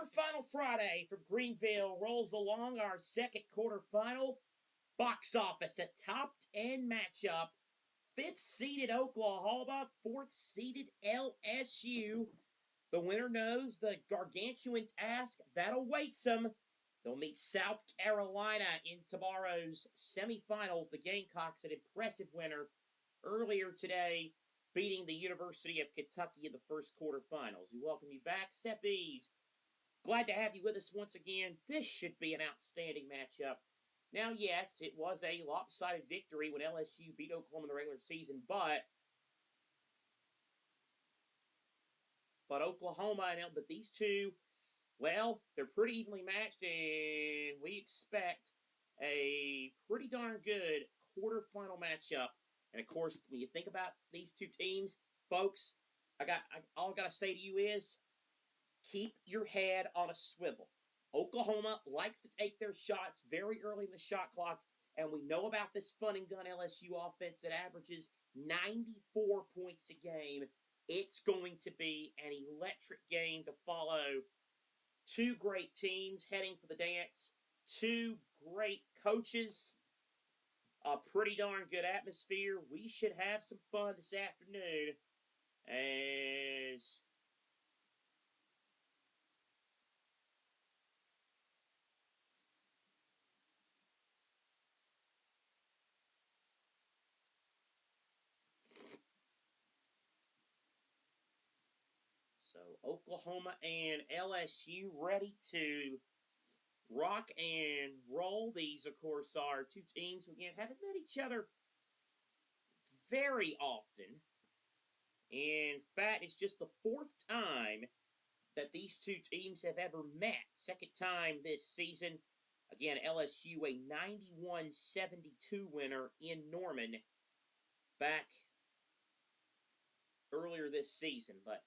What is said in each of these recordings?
Quarterfinal Friday from Greenville rolls along our second quarterfinal. Box office, a top 10 matchup. 5th seeded Oklahoma, 4th seeded LSU. The winner knows the gargantuan task that awaits them. They'll meet South Carolina in tomorrow's semifinals. The Gamecocks, an impressive winner earlier today, beating the University of Kentucky in the first quarterfinals. We welcome you back, Seth Eaves. Glad to have you with us once again. This should be an outstanding matchup. Now, yes, it was a lopsided victory when LSU beat Oklahoma in the regular season, but Oklahoma but these two, well, they're pretty evenly matched, and we expect a pretty darn good quarterfinal matchup. And of course, when you think about these two teams, folks, all I gotta say to you is keep your head on a swivel. Oklahoma likes to take their shots very early in the shot clock, and we know about this fun and gun LSU offense that averages 94 points a game. It's going to be an electric game to follow. Two great teams heading for the dance, two great coaches, a pretty darn good atmosphere. We should have some fun this afternoon as so Oklahoma and LSU ready to rock and roll. These, of course, are two teams who again haven't met each other very often. In fact, it's just the 4th time that these two teams have ever met. Second time this season. Again, LSU a 91-72 winner in Norman back earlier this season. But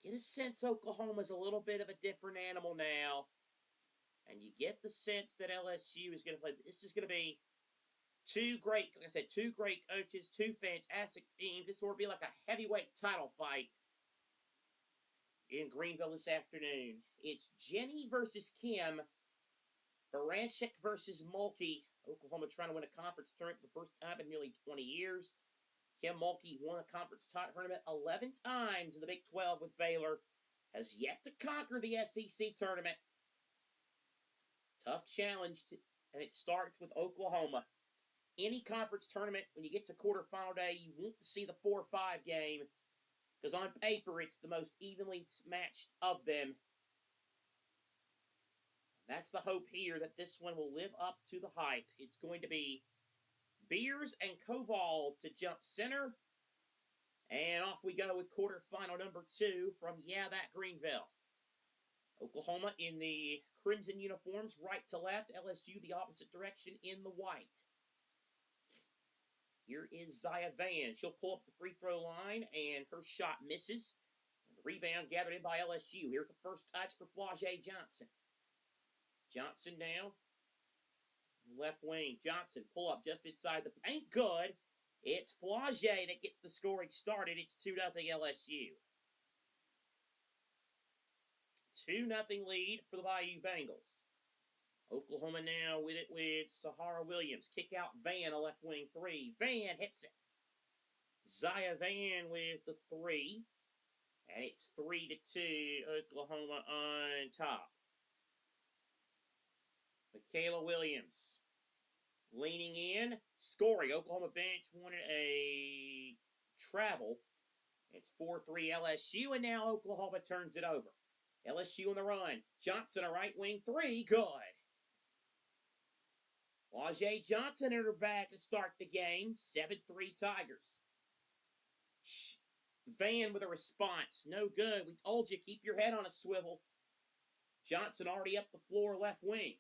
get a sense Oklahoma's a little bit of a different animal now. And you get the sense that LSU is going to play. This is going to be two great coaches, two fantastic teams. This will be like a heavyweight title fight in Greenville this afternoon. It's Jenny versus Kim, Baranchik versus Mulkey. Oklahoma trying to win a conference tournament for the first time in nearly 20 years. Kim Mulkey won a conference tournament 11 times in the Big 12 with Baylor. Has yet to conquer the SEC tournament. Tough challenge, and it starts with Oklahoma. Any conference tournament, when you get to quarterfinal day, you want to see the 4-5 game, because on paper, it's the most evenly matched of them. And that's the hope here, that this one will live up to the hype. It's going to be Beers and Koval to jump center. And off we go with quarterfinal number 2 from that Greenville. Oklahoma in the crimson uniforms, right to left. LSU the opposite direction in the white. Here is Zaya Van. She'll pull up the free throw line, and her shot misses. And the rebound gathered in by LSU. Here's the first touch for Flau'jae Johnson. Johnson now. Left wing. Johnson pull up just inside the paint. Good. It's Flau'jae that gets the scoring started. It's 2-0 LSU. 2-0 lead for the Bayou Bengals. Oklahoma now with it with Sahara Williams. Kick out Van, a left wing 3. Van hits it. Zaya Van with the 3. And it's 3-2, Oklahoma on top. Michaela Williams leaning in, scoring. Oklahoma bench wanted a travel. It's 4-3 LSU, and now Oklahoma turns it over. LSU on the run. Johnson, a right wing 3. Good. Flau'jae Johnson in her back to start the game. 7-3 Tigers. Van with a response. No good. We told you, keep your head on a swivel. Johnson already up the floor, left wing.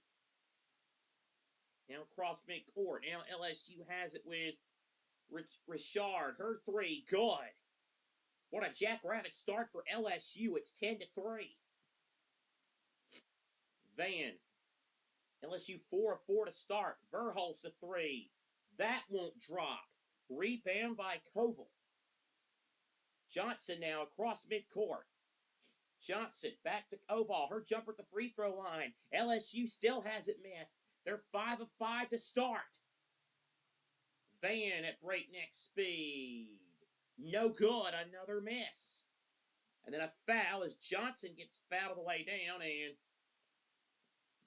Now cross midcourt. Now LSU has it with Richard. Her 3. Good. What a jackrabbit start for LSU. It's 10-3. Van. LSU 4 of 4 to start. Verhulst to 3. That won't drop. Rebound by Koval. Johnson now across midcourt. Johnson back to Koval. Her jumper at the free throw line. LSU still hasn't missed. They're 5 of 5 to start. Van at breakneck speed. No good. Another miss. And then a foul as Johnson gets fouled the way down, and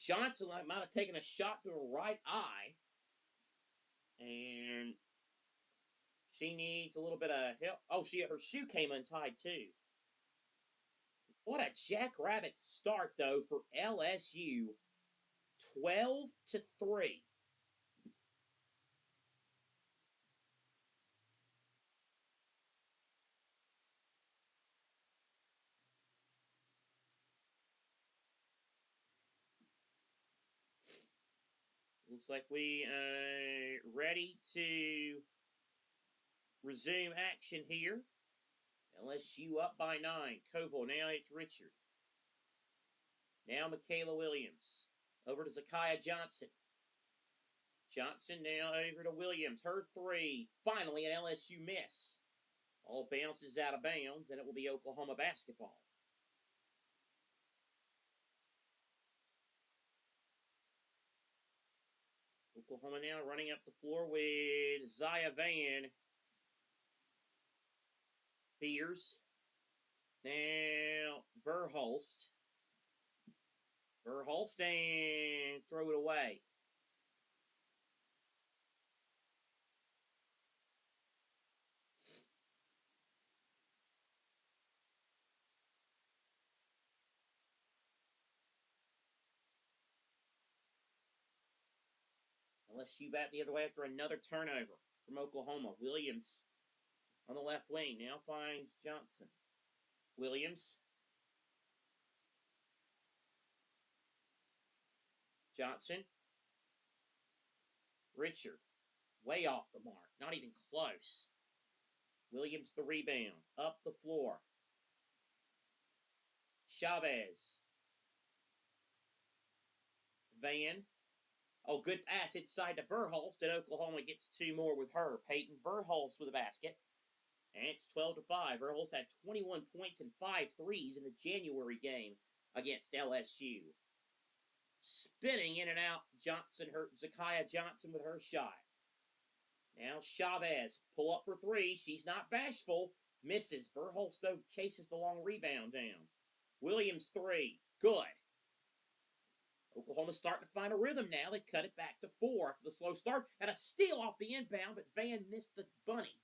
Johnson might have taken a shot to her right eye. And she needs a little bit of help. Oh, her shoe came untied too. What a jackrabbit start, though, for LSU. 12-3. Looks like we are ready to resume action here. LSU up by 9. Koval, now it's Richard. Now Michaela Williams. Over to Zakiya Johnson. Johnson now over to Williams. Her three. Finally an LSU miss. All bounces out of bounds, and it will be Oklahoma basketball. Oklahoma now running up the floor with Zaya Van. Beers. Now Verhulst. Verhulst and throw it away. LSU back the other way after another turnover from Oklahoma. Williams on the left wing now finds Johnson. Williams. Johnson. Richard. Way off the mark. Not even close. Williams the rebound. Up the floor. Chavez. Van. Oh, good pass inside to Verhulst, and Oklahoma gets two more with her. Peyton Verhulst with a basket. And it's 12-5. Verhulst had 21 points and 5 threes in the January game against LSU. Spinning in and out, Zakiya Johnson with her shot. Now Chavez, pull up for three. She's not bashful. Misses. Verhulst, though, chases the long rebound down. Williams, three. Good. Oklahoma's starting to find a rhythm now. They cut it back to 4 after the slow start. And a steal off the inbound, but Van missed the bunny.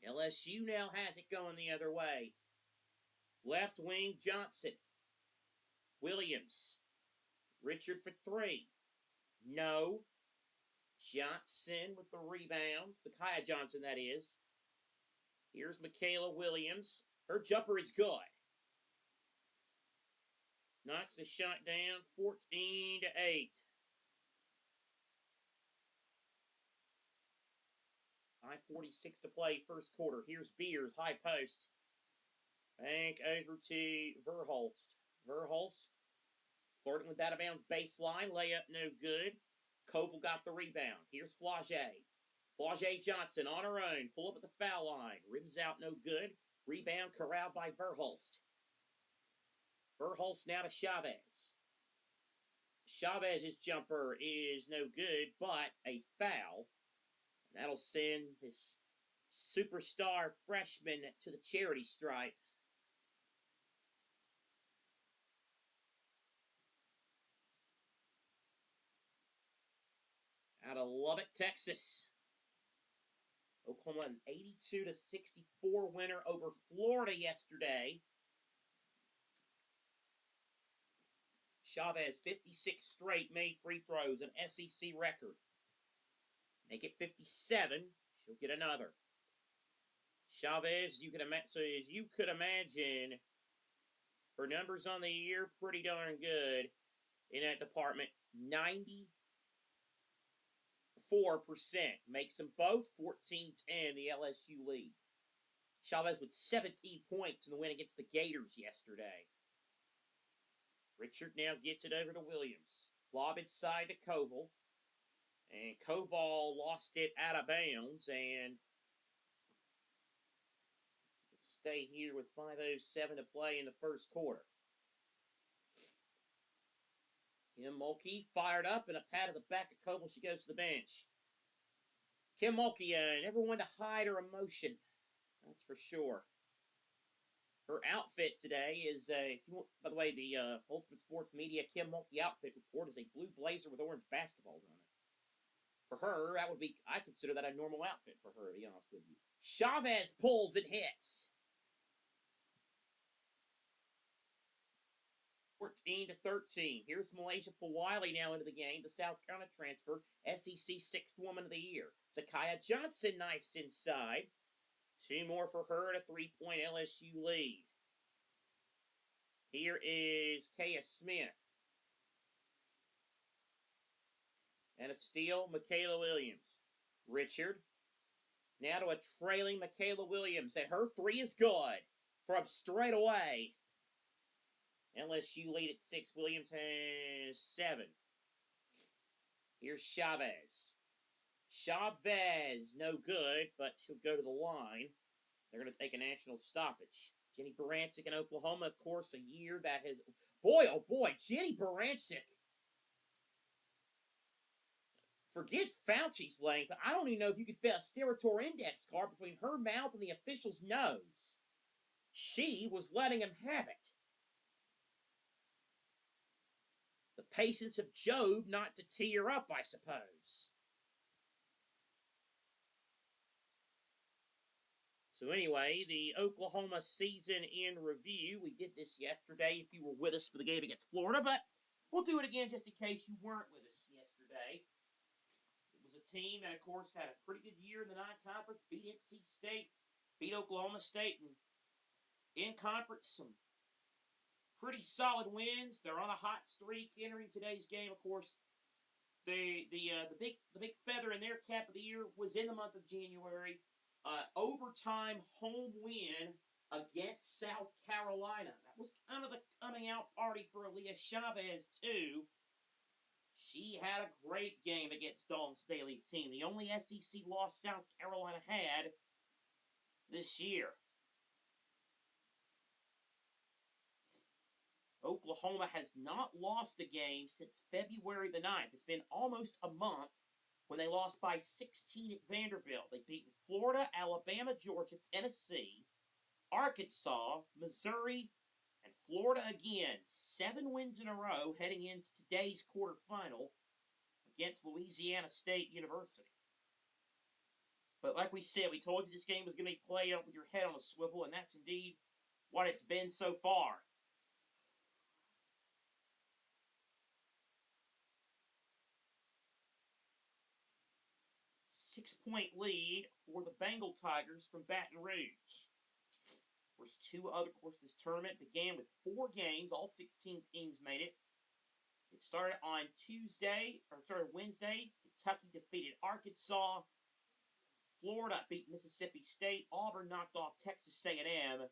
LSU now has it going the other way. Left wing, Johnson. Williams. Richard for three. No. Johnson with the rebound. Zakiya Johnson, that is. Here's Michaela Williams. Her jumper is good. Knocks the shot down, 14-8. 5:46 to play, first quarter. Here's Beers, high post. Bank over to Verhulst. Verhulst flirting with out of bounds baseline. Layup no good. Koval got the rebound. Here's Flau'jae. Flau'jae Johnson on her own. Pull up at the foul line. Rims out no good. Rebound corralled by Verhulst. Verhulst now to Chavez. Chavez's jumper is no good, but a foul. And that'll send this superstar freshman to the charity stripe. Out of Lubbock, Texas. Oklahoma an 82-64 winner over Florida yesterday. Chavez, 56 straight made free throws, an SEC record. Make it 57. She'll get another. Chavez, as you could imagine, her numbers on the year pretty darn good in that department. 94% makes them both 14-10, the LSU lead. Chavez with 17 points in the win against the Gators yesterday. Richard now gets it over to Williams. Lob inside to Koval. And Koval lost it out of bounds. And it's stay here with 5:07 to play in the first quarter. Kim Mulkey fired up and a pat of the back of Coble. She goes to the bench. Kim Mulkey, never one to hide her emotion. That's for sure. Her outfit today is, if you want, by the way, the Ultimate Sports Media Kim Mulkey outfit report is a blue blazer with orange basketballs on it. For her, that would be, I consider that a normal outfit for her, to be honest with you. Chavez pulls and hits. 14-13. Here's Malaysia Fawiley now into the game. The South Carolina transfer, SEC 6th Woman of the Year. Zakiya Johnson knifes inside. 2 more for her and a 3-point LSU lead. Here is Kaya Smith. And a steal, Michaela Williams. Richard. Now to a trailing Michaela Williams. And her 3 is good from straight away. LSU lead at 6. Williams has 7. Here's Chavez. Chavez, no good, but she'll go to the line. They're going to take a national stoppage. Jenny Barancic in Oklahoma, of course, a year that has... Boy, oh boy, Jenny Barancic. Forget Fauci's length. I don't even know if you could fit a Stereotor index card between her mouth and the official's nose. She was letting him have it. The patience of Job not to tee her up, I suppose. So anyway, the Oklahoma season in review. We did this yesterday if you were with us for the game against Florida, but we'll do it again just in case you weren't with us yesterday. It was a team that, of course, had a pretty good year in the non-conference, beat NC State, beat Oklahoma State, and in conference, some pretty solid wins. They're on a hot streak entering today's game. Of course, the big feather in their cap of the year was in the month of January. Overtime home win against South Carolina. That was kind of the coming out party for Aaliyah Chavez, too. She had a great game against Dalton Staley's team. The only SEC loss South Carolina had this year. Oklahoma has not lost a game since February the 9th. It's been almost a month when they lost by 16 at Vanderbilt. They've beaten Florida, Alabama, Georgia, Tennessee, Arkansas, Missouri, and Florida again. 7 wins in a row heading into today's quarterfinal against Louisiana State University. But like we said, we told you this game was going to be played out with your head on a swivel, and that's indeed what it's been so far. Six-point lead for the Bengal Tigers from Baton Rouge. Of course, this tournament began with 4 games. All 16 teams made it. It started on Wednesday. Kentucky defeated Arkansas. Florida beat Mississippi State. Auburn knocked off Texas A&M.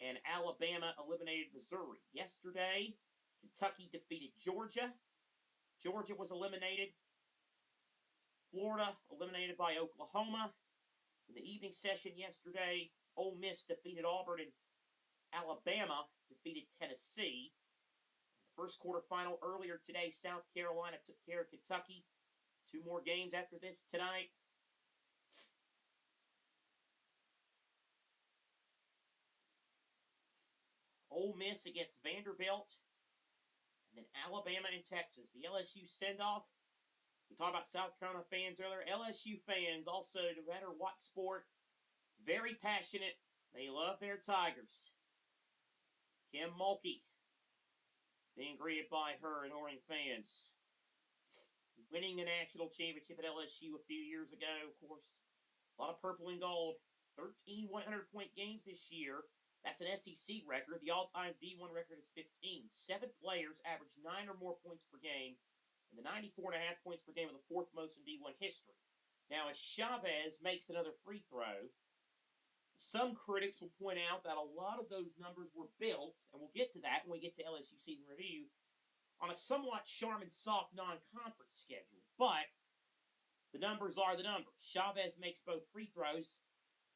And Alabama eliminated Missouri. Yesterday, Kentucky defeated Georgia. Georgia was eliminated. Florida eliminated by Oklahoma. In the evening session yesterday, Ole Miss defeated Auburn and Alabama defeated Tennessee. The first quarterfinal earlier today, South Carolina took care of Kentucky. 2 more games after this tonight. Ole Miss against Vanderbilt. And then Alabama and Texas. The LSU send-off. We talked about South Carolina fans earlier. LSU fans also, no matter what sport, very passionate. They love their Tigers. Kim Mulkey being greeted by her adoring fans. Winning the national championship at LSU a few years ago, of course. A lot of purple and gold. 13 100-point games this year. That's an SEC record. The all-time D1 record is 15. 7 players average 9 or more points per game. And the 94.5 points per game are the 4th most in D1 history. Now, as Chavez makes another free throw, some critics will point out that a lot of those numbers were built, and we'll get to that when we get to LSU season review, on a somewhat Charmin-soft non-conference schedule. But the numbers are the numbers. Chavez makes both free throws.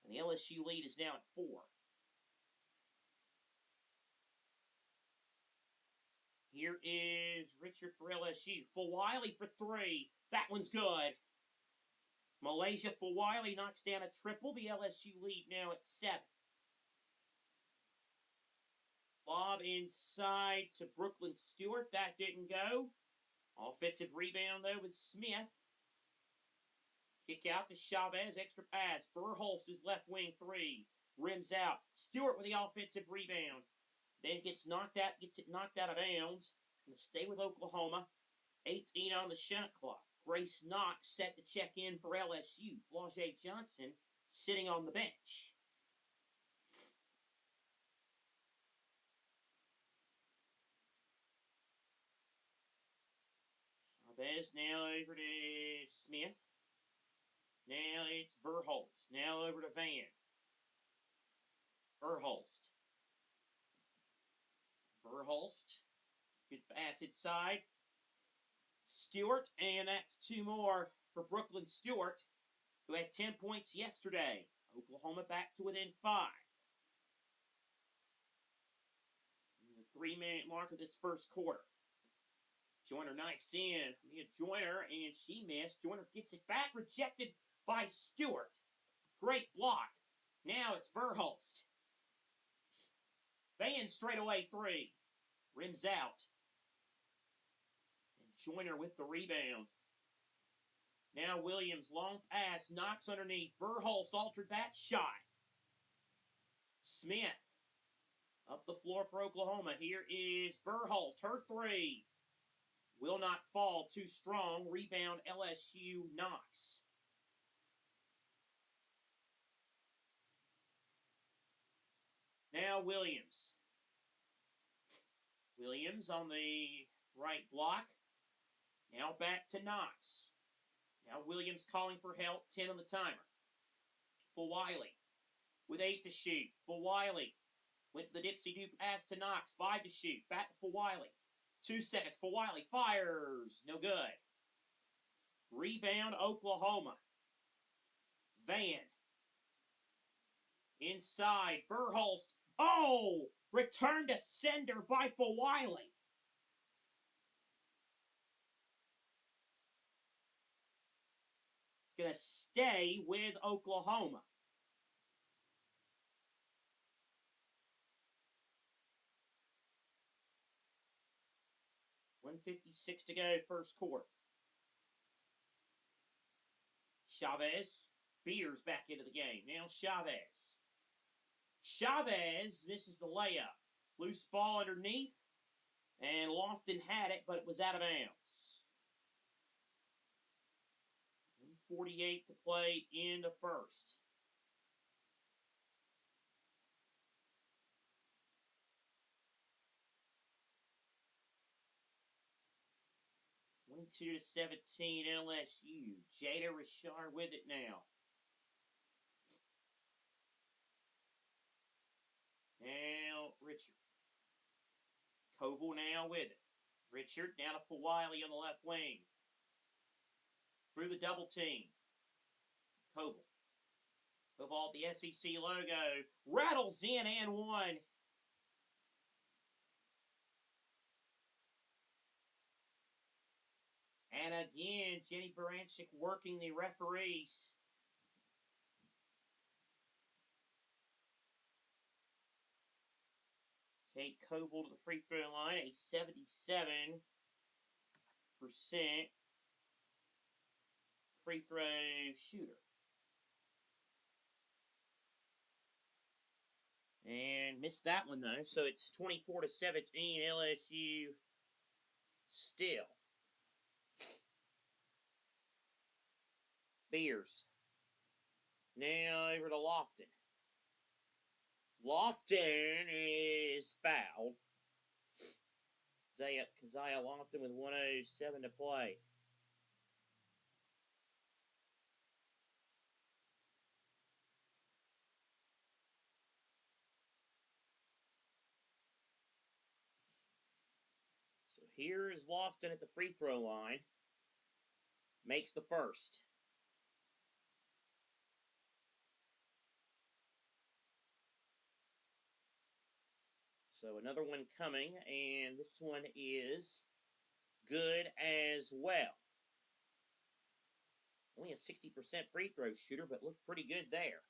And the LSU lead is now at 4. Here is Richard for LSU. Fulwiley for 3. That one's good. Malaysia Fulwiley knocks down a triple. The LSU lead now at 7. Lob inside to Brooklyn Stewart. That didn't go. Offensive rebound, though, with Smith. Kick out to Chavez. Extra pass. Verhulst is left wing 3. Rims out. Stewart with the offensive rebound. Then gets it knocked out of bounds. It's going to stay with Oklahoma. 18 on the shot clock. Grace Knox set to check in for LSU. Flau'jae Johnson sitting on the bench. Chavez now over to Smith. Now it's Verhulst. Now over to Van. Verhulst. Good pass inside. Stewart, and that's 2 more for Brooklyn Stewart, who had 10 points yesterday. Oklahoma back to within 5. The 3-minute mark of this first quarter. Joyner knifes in. Mia Joyner, and she missed. Joyner gets it back, rejected by Stewart. Great block. Now it's Verhulst. Van straight away 3. Rims out. And Joyner with the rebound. Now Williams, long pass, knocks underneath. Verhulst altered that shot. Smith up the floor for Oklahoma. Here is Verhulst, her 3. Will not fall, too strong. Rebound LSU Knox. Now Williams. Williams on the right block. Now back to Knox. Now Williams calling for help. 10 on the timer. Fulwiley with 8 to shoot. Fulwiley went for the dipsy-do pass to Knox. 5 to shoot. Back to Fulwiley. 2 seconds. Fulwiley fires. No good. Rebound Oklahoma. Van. Inside. Verhulst. Oh! Return to sender by Fulwiley. It's going to stay with Oklahoma. .156 to go, first quarter. Chavez. Beers back into the game. Now Chavez. Chavez misses the layup. Loose ball underneath. And Lofton had it, but it was out of bounds. 1:48 to play in the first. (22 to 17 LSU. Jada Richard with it now. Now Richard. Koval now with it. Richard down to Fulwiley on the left wing. Through the double team. Koval. Koval, the SEC logo. Rattles in and one. And again, Jenny Baranczyk working the referees. Kate Koval to the free throw line, a 77% free throw shooter. And missed that one, though. So it's 24 to 17 LSU still. Beers. Now over to Lofton. Lofton is fouled. Keziah Lofton with 1:07 to play. So here is Lofton at the free throw line. Makes the first. So another one coming, and this one is good as well. Only a 60% free throw shooter, but looked pretty good there.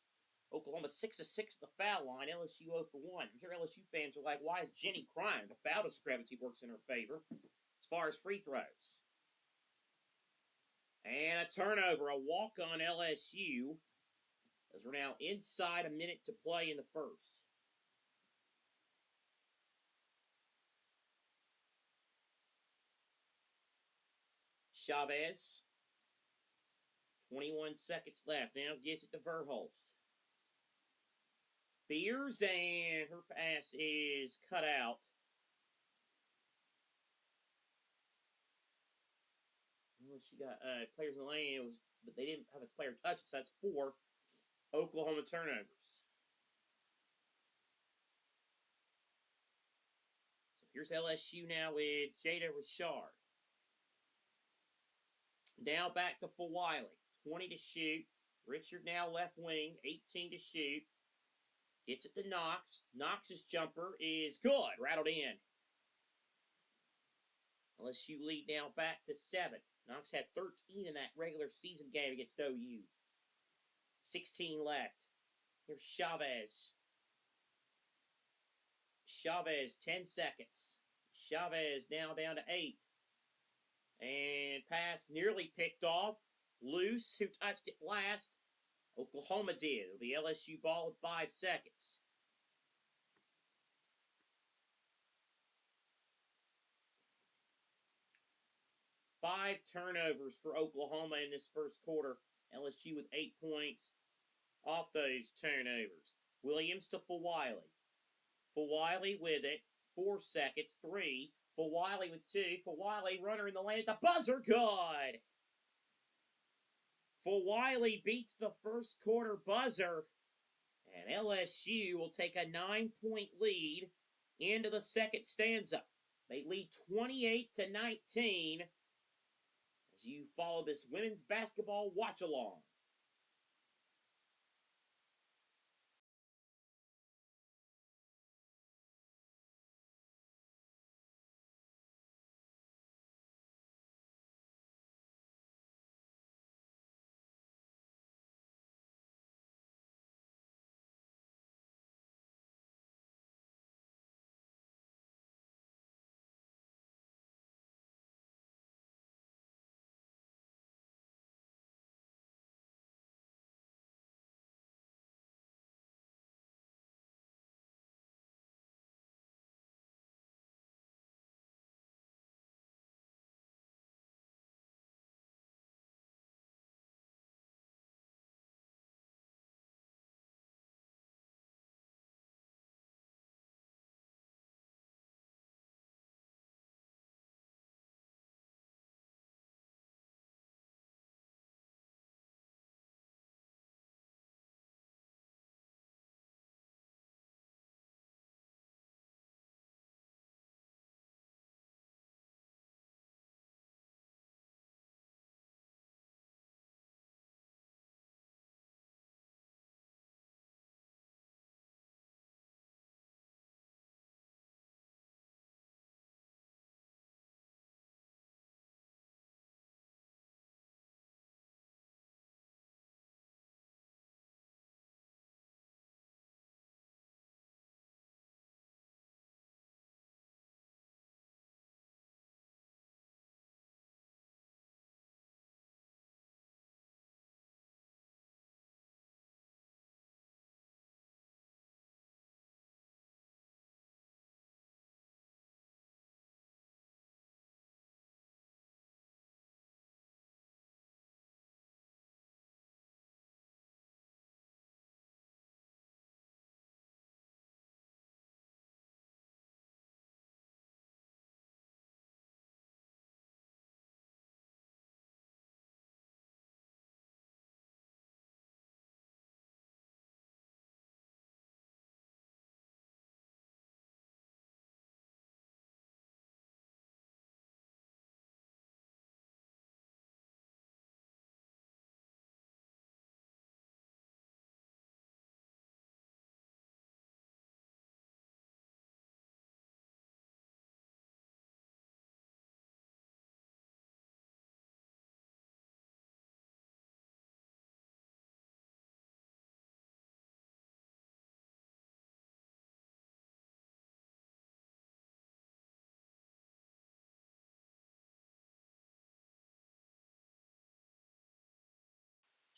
Oklahoma 6 of 6 at the foul line. LSU 0 for 1. I'm sure LSU fans are like, why is Jenny crying? The foul discrepancy works in her favor as far as free throws. And a turnover, a walk on LSU, as we're now inside a minute to play in the first. Chavez, 21 seconds left. Now gets it to Verhulst. Beers, and her pass is cut out. Well, she got players in the lane, but they didn't have a player touch it, so that's 4 Oklahoma turnovers. So here's LSU now with Jada Richard. Now back to Wiley. 20 to shoot. Richard now left wing, 18 to shoot. Gets it to Knox. Knox's jumper is good. Rattled in. LSU lead now back to 7. Knox had 13 in that regular season game against OU. 16 left. Here's Chavez. Chavez, 10 seconds. Chavez now down to 8. And pass nearly picked off. Loose, who touched it last. Oklahoma did. It'll be LSU ball in 5 seconds. Five turnovers for Oklahoma in this first quarter. LSU with 8 points off those turnovers. Williams to Wiley. Wiley with it. 4 seconds. 3. Wiley with 2. Wiley runner in the lane at the buzzer. Good. Wiley beats the first quarter buzzer. And LSU will take a 9-point lead into the second stanza. They lead 28-19 as you follow this women's basketball watch-along.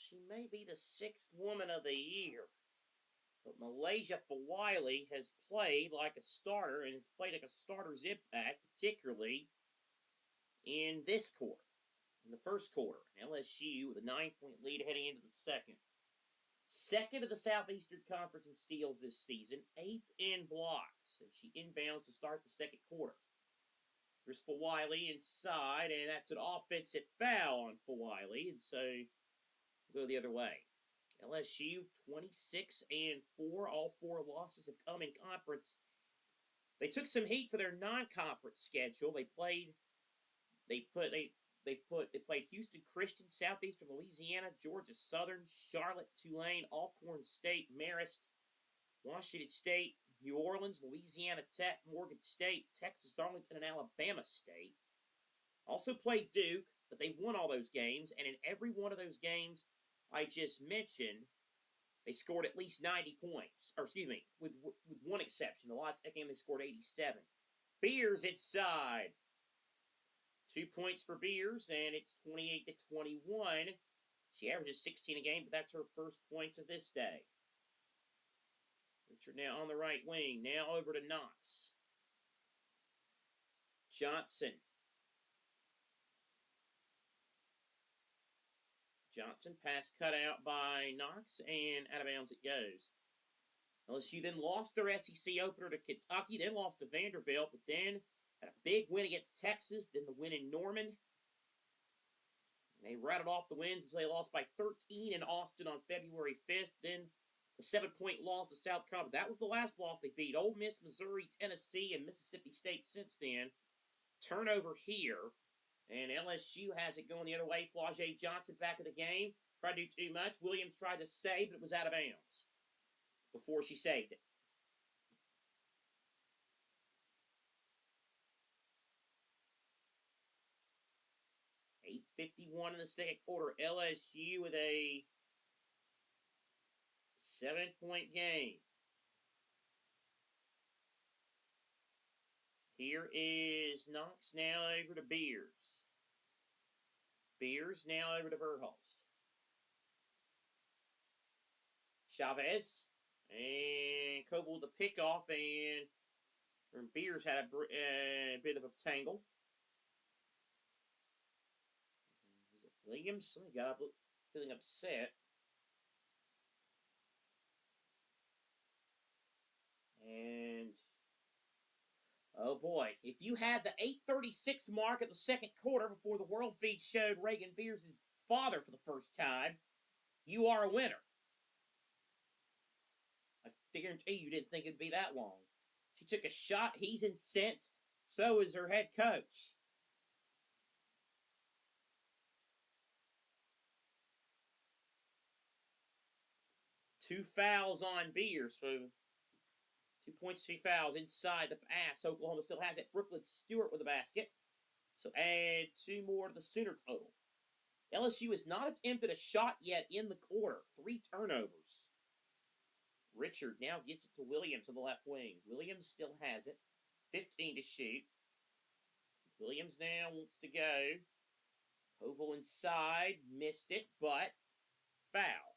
she may be the 6th woman of the year. But Malaysia Fawiley has played like a starter and has played like a starter's impact, particularly in this quarter. In the first quarter, LSU with a 9-point lead heading into the second. Second of the Southeastern Conference in steals this season, 8th in blocks, and she inbounds to start the second quarter. There's Fawiley inside, and that's an offensive foul on Fawiley, and so we'll go the other way. LSU 26-4. All 4 losses have come in conference. They took some heat for their non-conference schedule. They played Houston Christian, Southeastern Louisiana, Georgia Southern, Charlotte, Tulane, Alcorn State, Marist, Washington State, New Orleans, Louisiana Tech, Morgan State, Texas Arlington, and Alabama State. Also played Duke, but they won all those games, and in every one of those games I just mentioned, they scored at least 90 points. Or excuse me, with one exception. The La Tech game they scored 87. Beers inside. 2 points for Beers, and it's 28-21. She averages 16 a game, but that's her first points of this day. Richard now on the right wing. Now over to Knox. Johnson. Pass cut out by Knox, and out of bounds it goes. LSU then lost their SEC opener to Kentucky, then lost to Vanderbilt, but then had a big win against Texas, then the win in Norman. And they rattled off the wins until they lost by 13 in Austin on February 5th. Then the 7-point loss to South Carolina. That was the last loss. They beat Ole Miss, Missouri, Tennessee, and Mississippi State since then. Turnover here. And LSU has it going the other way. Flau'jae Johnson back in the game. Tried to do too much. Williams tried to save, but it was out of bounds before she saved it. .51 in the second quarter. LSU with a 7-point game. Here is Knox now over to Beers. Beers now over to Verhulst. Chavez and Coble the pickoff, and Beers had a bit of a tangle. Williams got up feeling upset. And oh boy, if you had the 8:36 mark at the second quarter before the world feed showed Reagan Beers' father for the first time, you are a winner. I guarantee you didn't think it'd be that long. She took a shot. He's incensed. So is her head coach. Two fouls on Beers. So 2 points, 2 fouls inside the pass. Oklahoma still has it. Brooklyn Stewart with the basket. So add 2 more to the Sooner total. LSU has not attempted a shot yet in the quarter. 3 turnovers. Richard now gets it to Williams on the left wing. Williams still has it. 15 to shoot. Williams now wants to go. Oval inside. Missed it, but foul.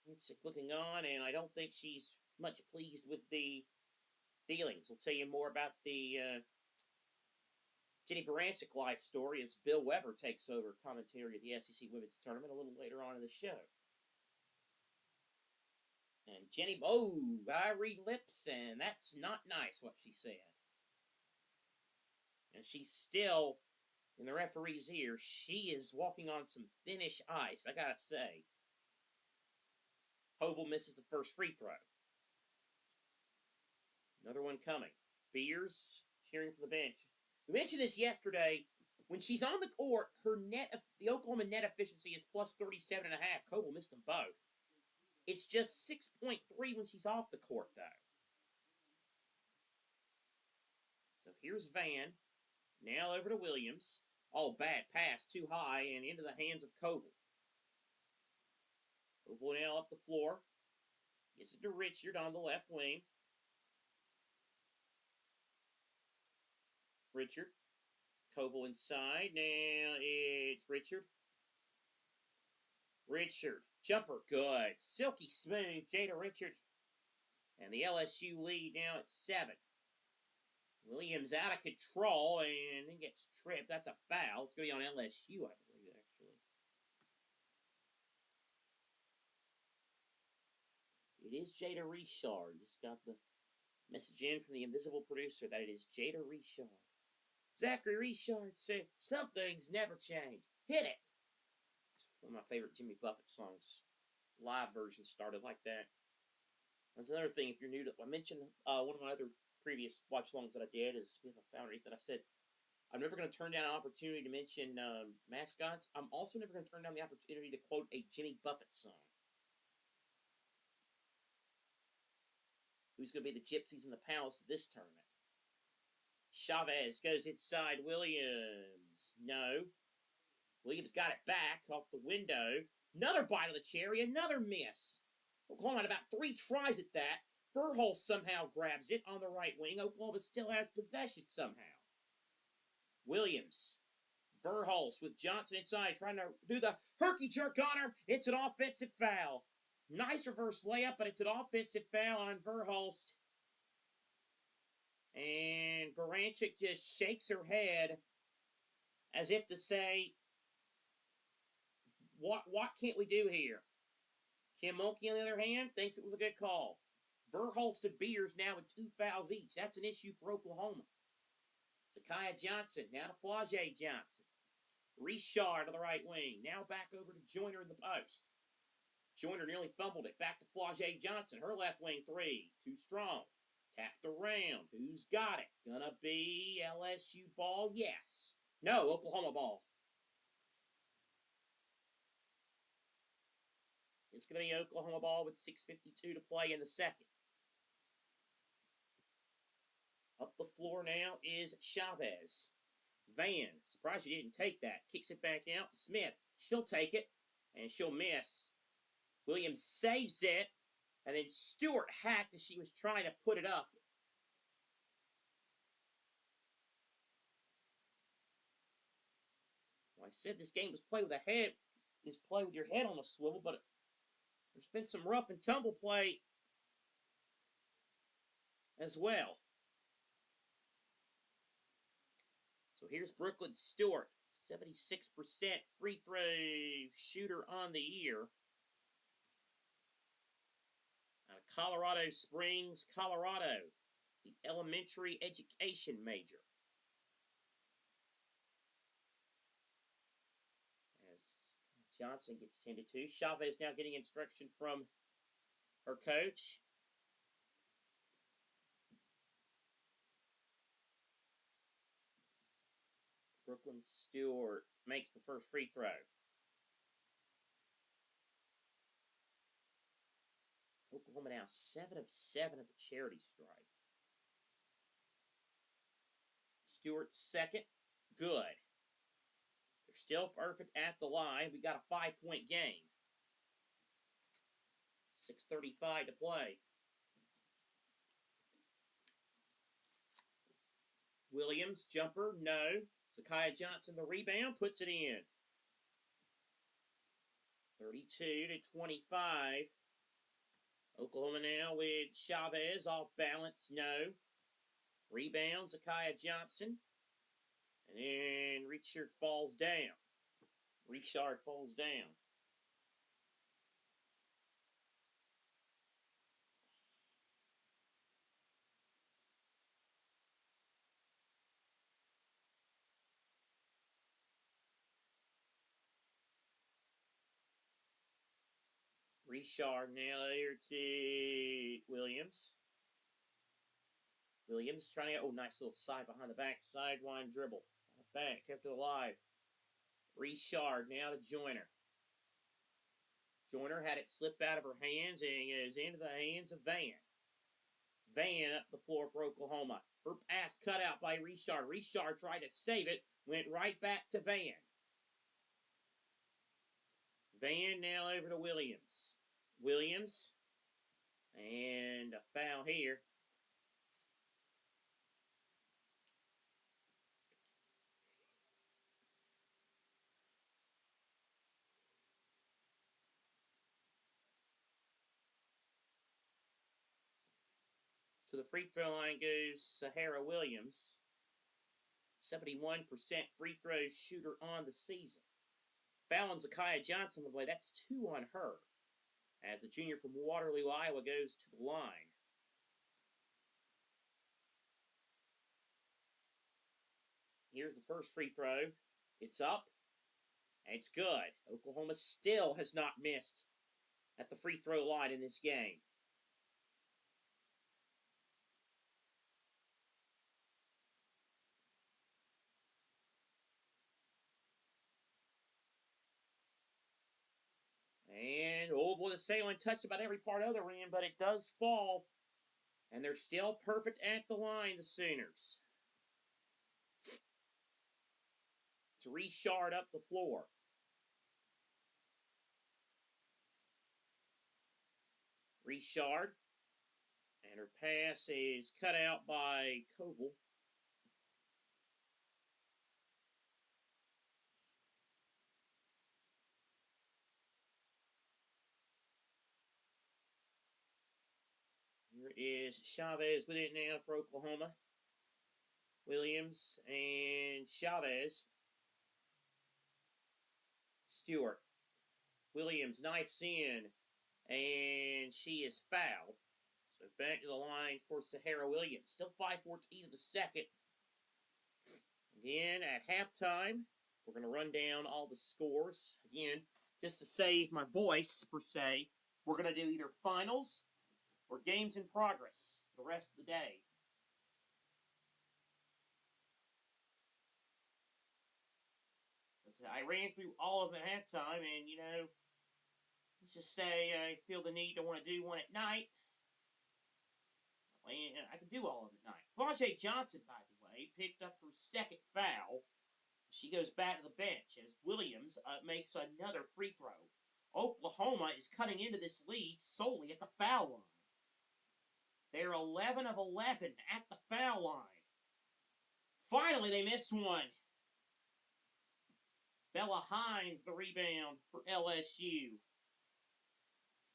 It's looking on, and I don't think she's much pleased with the dealings. We'll tell you more about the Jenny Barancic life story as Bill Weber takes over commentary at the SEC Women's Tournament a little later on in the show. And Jenny, I read lips, and that's not nice what she said. And she's still, in the referee's ear, she is walking on some thinnish ice, I gotta say. Hovel misses the first free throw. Another one coming. Beers cheering from the bench. We mentioned this yesterday. When she's on the court, the Oklahoma net efficiency is plus 37.5. Coble missed them both. It's just 6.3 when she's off the court, though. So here's Van. Now over to Williams. Oh, bad pass. Too high and into the hands of Coble. Coble now up the floor. Gets it to Richard on the left wing. Richard. Koval inside. Now it's Richard. Richard. Jumper. Good. Silky smooth. Jada Richard. And the LSU lead now at 7. Williams out of control and then gets tripped. That's a foul. It's going to be on LSU, I believe, actually. It is Jada Richard. Just got the message in from the invisible producer that it is Jada Richard. Zachary Richard said, "Some things never change. Hit it." It's one of my favorite Jimmy Buffett songs. Live version started like that. That's another thing. If you're new to, I mentioned one of my other previous watch-alongs that I did is we have a founder that I said I'm never going to turn down an opportunity to mention mascots. I'm also never going to turn down the opportunity to quote a Jimmy Buffett song. Who's going to be the gypsies in the palace of this tournament? Chavez goes inside Williams. No. Williams got it back off the window. Another bite of the cherry, another miss. Oklahoma had about 3 tries at that. Verhulst somehow grabs it on the right wing. Oklahoma still has possession somehow. Williams. Verhulst with Johnson inside trying to do the herky-jerk on her. It's an offensive foul. Nice reverse layup, but it's an offensive foul on Verhulst. And Baranchik just shakes her head as if to say, what can't we do here? Kim Mulkey, on the other hand, thinks it was a good call. Verhulst and Beers now with 2 fouls each. That's an issue for Oklahoma. Zakiah Johnson, now to Flau'jae Johnson. Richard to the right wing. Now back over to Joyner in the post. Joyner nearly fumbled it. Back to Flau'jae Johnson. Her left wing 3. Too strong. Tapped around. Who's got it? Gonna be LSU ball? Yes. No, Oklahoma ball. It's going to be Oklahoma ball with 6:52 to play in the second. Up the floor now is Chavez. Van, surprised she didn't take that. Kicks it back out. Smith, she'll take it, and she'll miss. Williams saves it, and then Stewart hacked as she was trying to put it up. Well, I said this game was played with a head, is play with your head on a swivel, but there's been some rough and tumble play as well. So here's Brooklyn Stewart, 76% free throw shooter on the year. Out of Colorado Springs, Colorado, the elementary education major. As Johnson gets tended to. Chavez now getting instruction from her coach. Brooklyn Stewart makes the first free throw. Oklahoma now 7 of 7 at the charity stripe. Stewart's second, good. They're still perfect at the line. We got a 5-point game. 6:35 to play. Williams, jumper, no. Zakiah Johnson, the rebound, puts it in. 32 to 25. Oklahoma now with Chavez off balance, no. Rebound, Zakiah Johnson. And then Richard falls down. Richard falls down. Richard now here to Williams. Williams trying to, nice little side behind the back, sideline dribble. Back, kept it alive. Richard now to Joyner. Joyner had it slip out of her hands and goes into the hands of Van. Van up the floor for Oklahoma. Her pass cut out by Richard. Richard tried to save it, went right back to Van. Van now over to Williams. Williams. And a foul here. To the free throw line goes Sahara Williams. 71% free throw shooter on the season. Fallon Zakiya Johnson, by the way, that's 2 on her, as the junior from Waterloo, Iowa, goes to the line. Here's the first free throw. It's up, and it's good. Oklahoma still has not missed at the free throw line in this game. And, oh boy, the sailing touched about every part of the rim, but it does fall. And they're still perfect at the line, the Sooners. It's Richard up the floor. Richard. And her pass is cut out by Koval. Here is Chavez with it now for Oklahoma. Williams and Chavez. Stewart. Williams knifes in, and she is fouled. So back to the line for Sahara Williams. Still 5:14 of the second. Again, at halftime, we're going to run down all the scores. Again, just to save my voice, per se, we're going to do either finals or games in progress the rest of the day. I ran through all of them at halftime, and, let's just say I feel the need to want to do one at night. I can do all of them at night. Flau'jae Johnson, by the way, picked up her second foul. She goes back to the bench as Williams makes another free throw. Oklahoma is cutting into this lead solely at the foul line. They're 11 of 11 at the foul line. Finally, they missed one. Bella Hines, the rebound for LSU.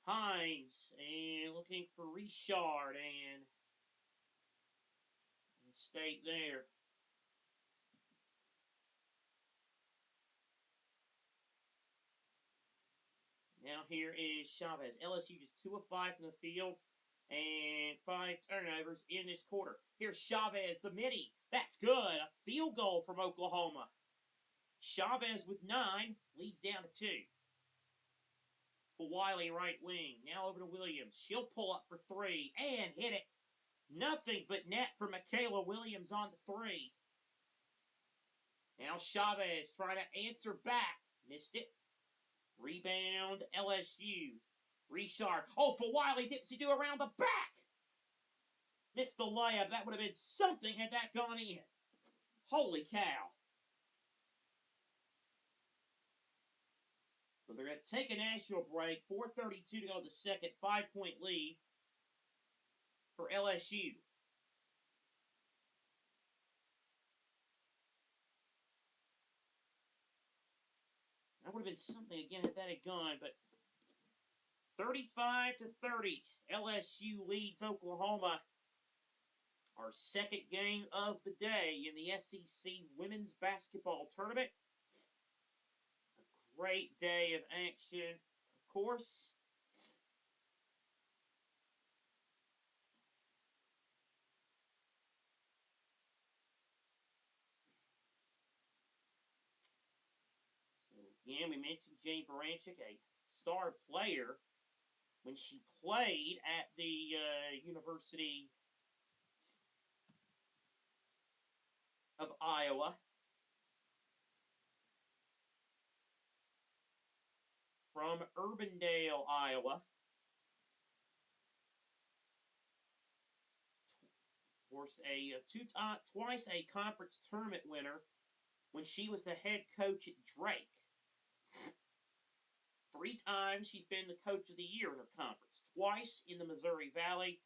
Hines, and looking for Richard, and mistake there. Now here is Chavez. LSU just 2 of 5 from the field, and 5 turnovers in this quarter. Here's Chavez, the midi. That's good. A field goal from Oklahoma. Chavez with 9, leads down to 2. For Wiley, right wing. Now over to Williams. She'll pull up for 3 and hit it. Nothing but net for Michaela Williams on the 3. Now Chavez trying to answer back. Missed it. Rebound, LSU. Richard. Oh, for Wiley, Dipsy do around the back. Missed the layup. That would have been something had that gone in. Holy cow. So they're going to take a national break. 4:32 to go in the second. 5-point lead for LSU. That would have been something again if that had gone, but 35-30, LSU leads Oklahoma. Our second game of the day in the SEC Women's Basketball Tournament. A great day of action, of course. So again, we mentioned Jane Baranchik, a star player when she played at the University of Iowa. From Urbandale, Iowa. Of course, twice a conference tournament winner when she was the head coach at Drake. 3 times she's been the coach of the year in her conference. Twice in the Missouri Valley,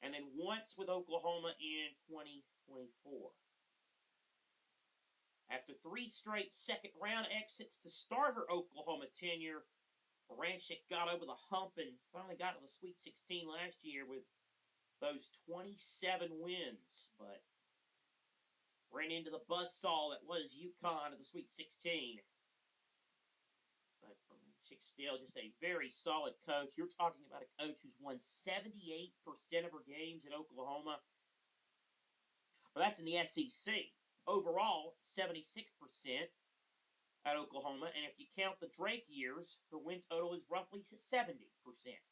and then once with Oklahoma in 2024. After 3 straight second-round exits to start her Oklahoma tenure, Baranchik got over the hump and finally got to the Sweet 16 last year with those 27 wins, but ran into the buzzsaw that was UConn at the Sweet 16. But Chick still just a very solid coach. You're talking about a coach who's won 78% of her games at Oklahoma. Well, that's in the SEC. Overall, 76% at Oklahoma. And if you count the Drake years, her win total is roughly 70%.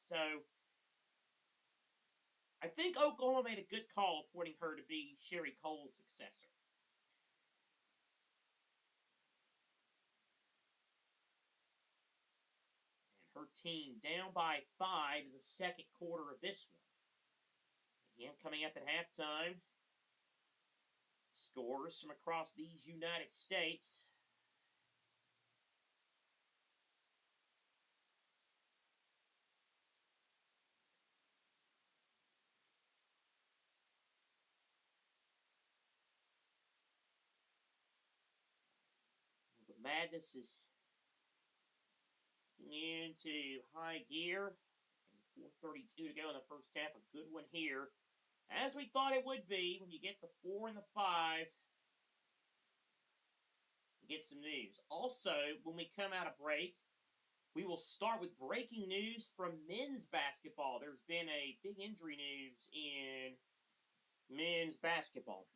So I think Oklahoma made a good call appointing her to be Sherry Cole's successor. And her team down by 5 in the second quarter of this one. Again, coming up at halftime, scores from across these United States. The madness is into high gear. And 4:32 to go in the first half. A good one here, as we thought it would be. When you get the 4 and the 5, you get some news. Also, when we come out of break, we will start with breaking news from men's basketball. There's been a big injury news in men's basketball.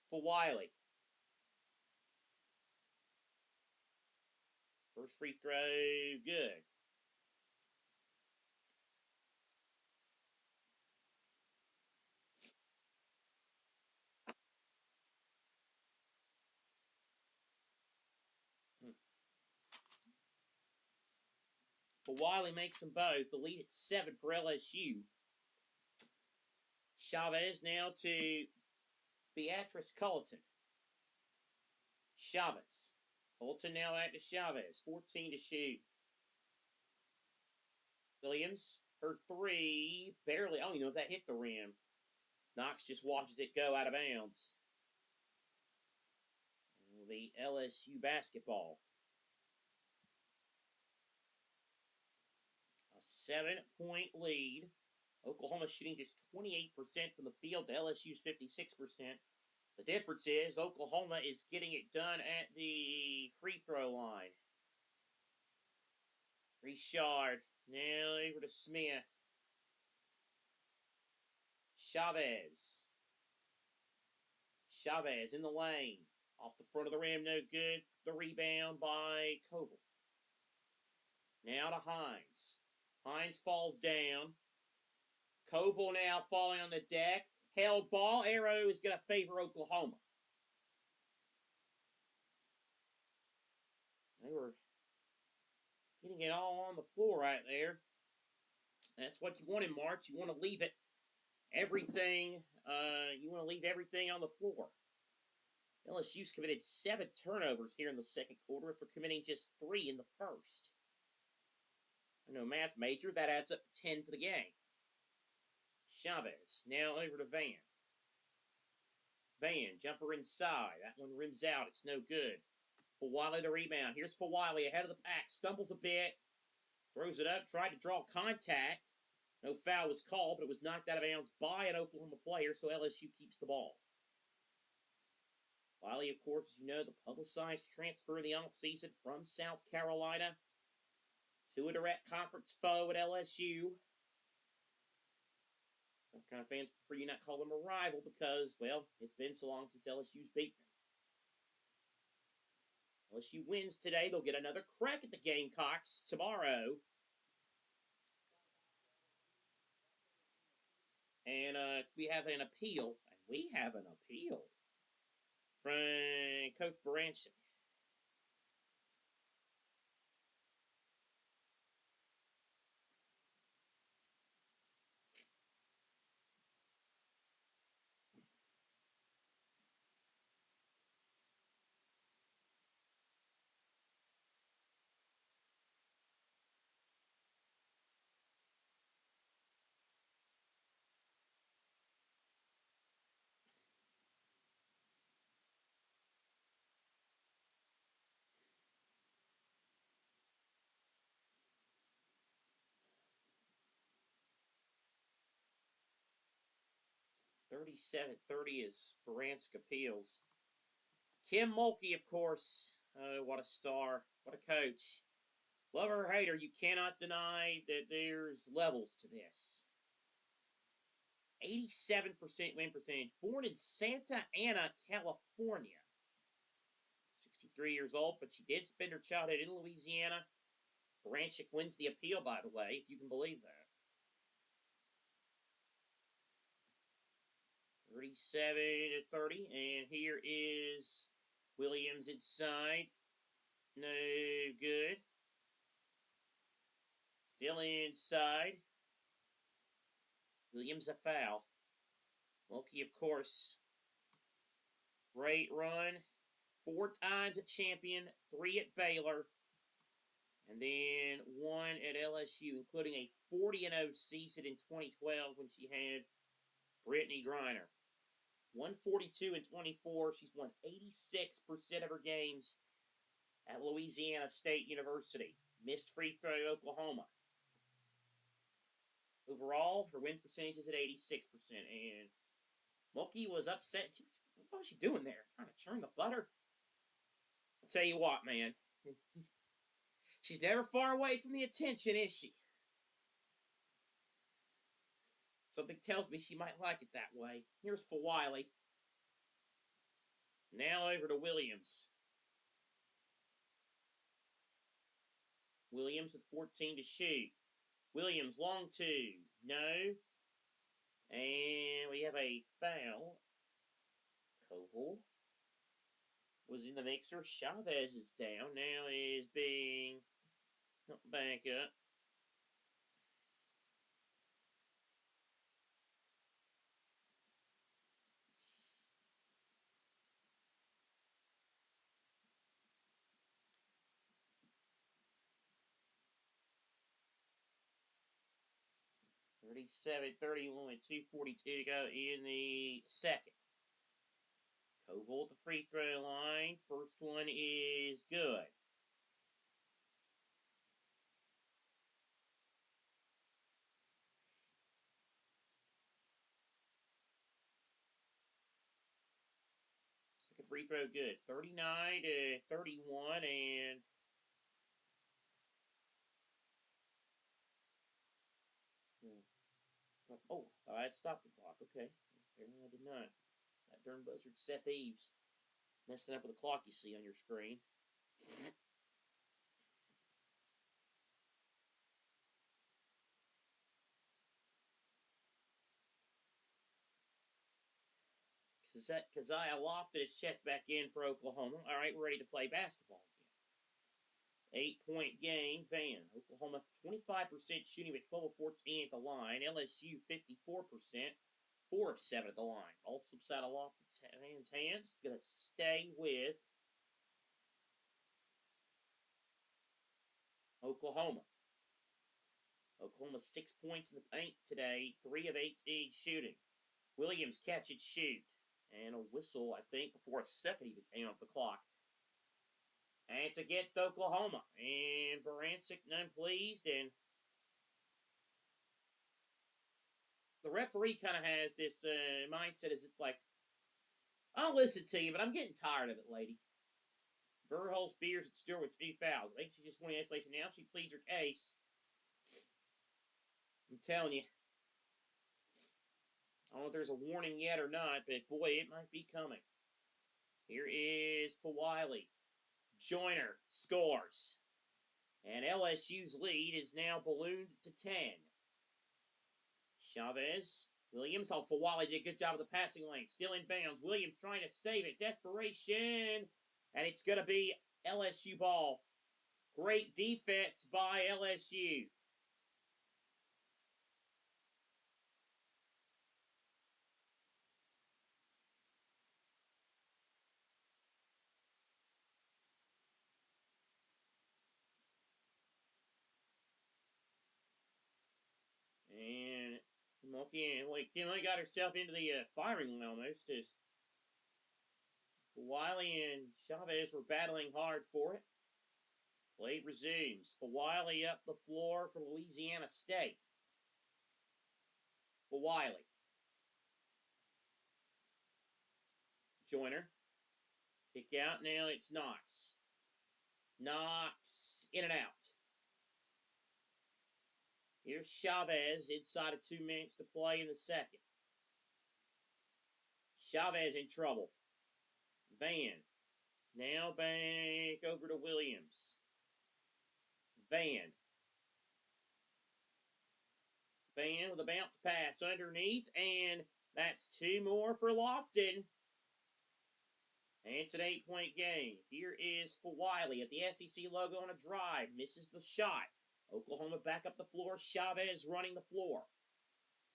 For Wiley. First free throw, good. But Wiley makes them both. The lead at 7 for LSU. Chavez now to Beatrice Culleton. Chavez. Culleton now back to Chavez. 14 to shoot. Williams, her 3, barely. I don't even know if that hit the rim. Knox just watches it go out of bounds. The LSU basketball. A 7-point lead. Oklahoma shooting just 28% from the field to LSU's 56%. The difference is Oklahoma is getting it done at the free throw line. Richard. Now over to Smith. Chavez. Chavez in the lane. Off the front of the rim, no good. The rebound by Koval. Now to Hines. Hines falls down. Koval now falling on the deck. Held ball. Arrow is going to favor Oklahoma. They were getting it all on the floor right there. That's what you want in March. You want to leave it everything. You want to leave everything on the floor. LSU's committed 7 turnovers here in the second quarter after committing just 3 in the first. I'm no math major. That adds up to 10 for the game. Chavez now over to Van. Van, jumper inside. That one rims out. It's no good. For Wiley, the rebound. Here's for Wiley ahead of the pack. Stumbles a bit. Throws it up. Tried to draw contact. No foul was called, but it was knocked out of bounds by an Oklahoma player, so LSU keeps the ball. Wiley, of course, as you know, the publicized transfer in the offseason from South Carolina to a direct conference foe at LSU. Some kind of fans prefer you not call them a rival because, well, it's been so long since LSU's beaten them. LSU wins today. They'll get another crack at the Gamecocks tomorrow. And we have an appeal. From Coach Baranchik. 37-30 is Baransk appeals. Kim Mulkey, of course. Oh, what a star. What a coach. Lover or hater, you cannot deny that there's levels to this. 87% win percentage. Born in Santa Ana, California. 63 years old, but she did spend her childhood in Louisiana. Baranchik wins the appeal, by the way, if you can believe that. 37-30, and here is Williams inside. No good. Still inside. Williams a foul. Mulkey, of course. Great run. 4 times a champion, 3 at Baylor, and then 1 at LSU, including a 40-0 season in 2012 when she had Brittany Griner. 142 and 24. She's won 86% of her games at Louisiana State University. Missed free throw, Oklahoma. Overall, her win percentage is at 86%. And Mulkey was upset. What was she doing there? Trying to churn the butter? I'll tell you what, man. She's never far away from the attention, is she? Something tells me she might like it that way. Here's for Wiley. Now over to Williams. Williams with 14 to shoot. Williams, long 2. No. And we have a foul. Koval was in the mixer. Chavez is down. Now is being helped back up. (37-31) 2:42 to go in the second. Koval at the free throw line. First one is good. Second free throw good. 39-31, and oh, I had stopped the clock. Okay. Apparently I did not. That darn buzzard, Seth Eaves, messing up with the clock you see on your screen. Keziah Lofton is checked back in for Oklahoma. All right, we're ready to play basketball again. 8-point game. Van. Oklahoma 25% shooting at 12 of 14 at the line. LSU 54%. 4 of 7 at the line. Also side of Lofton's hands. It's going to stay with Oklahoma. Oklahoma 6 points in the paint today. 3 of 18 shooting. Williams catch and shoot. And a whistle, I think, before a second even came off the clock. And it's against Oklahoma. And Baranchik unpleased. And the referee kind of has this mindset as if like, I'll listen to you, but I'm getting tired of it, lady. Verhulst, Beers, and Stewart with 2 fouls. I think she just won the explanation. Now she pleads her case. I'm telling you. I don't know if there's a warning yet or not, but boy, it might be coming. Here is for Wiley. Joyner scores. And LSU's lead is now ballooned to 10. Chavez. Williams. Oh, for Wiley did a good job of the passing lane. Still in bounds. Williams trying to save it. Desperation. And it's going to be LSU ball. Great defense by LSU. And Kimley got herself into the firing line almost as Wiley and Chavez were battling hard for it. Play resumes. For Wiley up the floor for Louisiana State. For Wiley. Joyner. Kick out. Now it's Knox. Knox in and out. Here's Chavez inside of 2 minutes to play in the second. Chavez in trouble. Van. Now back over to Williams. Van. Van with a bounce pass underneath, and that's 2 more for Lofton. And it's an 8-point game. Here is for Wiley at the SEC logo on a drive. Misses the shot. Oklahoma back up the floor. Chavez running the floor.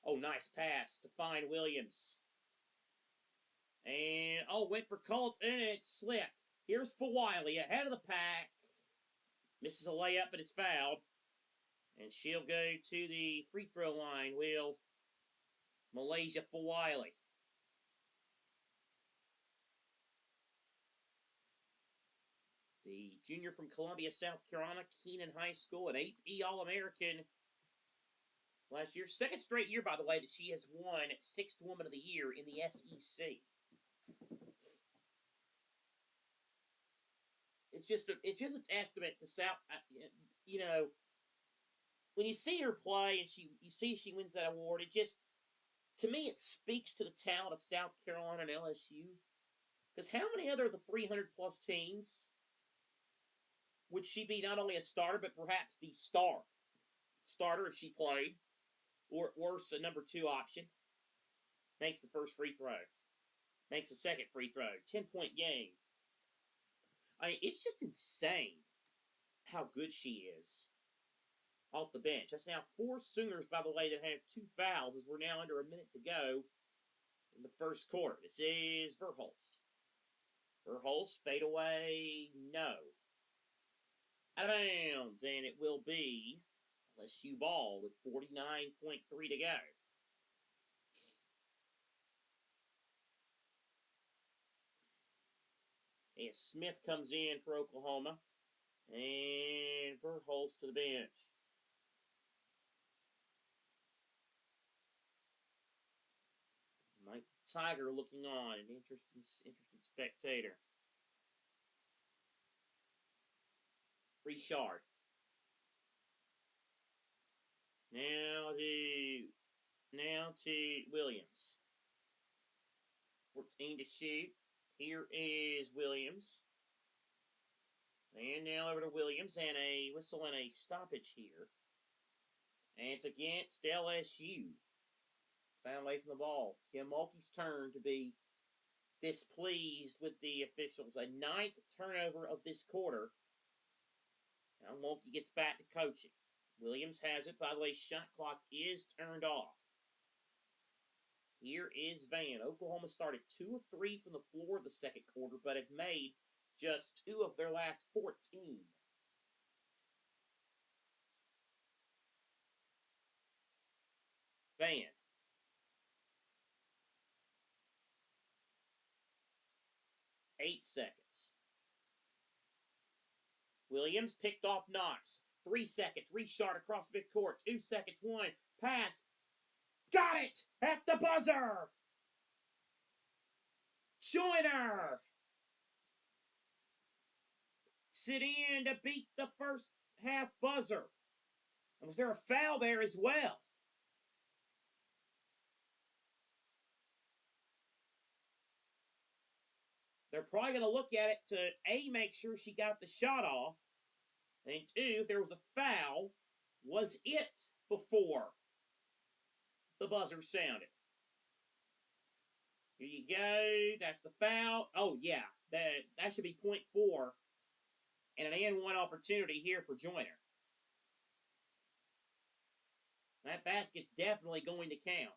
Oh, nice pass to find Williams. And, went for Colton, and it slipped. Here's for Wiley ahead of the pack. Misses a layup, but it's fouled. And she'll go to the free throw line, will Malaysia for Wiley. The junior from Columbia, South Carolina, Keenan High School, an AP All-American last year. Second straight year, by the way, that she has won 6th Woman of the Year in the SEC. It's just a testament to South. When you see her play and you see she wins that award, it just, to me, it speaks to the talent of South Carolina and LSU. Because how many other of the 300 plus teams would she be not only a starter, but perhaps the starter if she played, or at worst, a number 2 option? Makes the first free throw. Makes the second free throw. 10-point game. It's just insane how good she is off the bench. That's now 4 Sooners, by the way, that have 2 fouls as we're now under a minute to go in the first quarter. This is Verhulst. Verhulst, fade away, no. Out of bounds, and it will be LSU ball with 49.3 to go. And Smith comes in for Oklahoma. And Verhulst to the bench. Mike Tiger looking on, an interesting spectator. Richard. Now to Williams. 14 to shoot. Here is Williams. And now over to Williams, and a whistle and a stoppage here. And it's against LSU. Foul away from the ball. Kim Mulkey's turn to be displeased with the officials. A 9th turnover of this quarter. Now Mulkey gets back to coaching. Williams has it. By the way, shot clock is turned off. Here is Van. Oklahoma started 2 of 3 from the floor of the second quarter, but have made just 2 of their last 14. Van. 8 seconds. Williams picked off Knox. 3 seconds. Reshot across midcourt. 2 seconds. 1. Pass. Got it! At the buzzer! Joyner! Sit in to beat the first half buzzer. And was there a foul there as well? They're probably going to look at it to, A, make sure she got the shot off, and 2, if there was a foul, was it before the buzzer sounded? Here you go. That's the foul. Oh, yeah. That should be .4 and an and-1 opportunity here for Joyner. That basket's definitely going to count.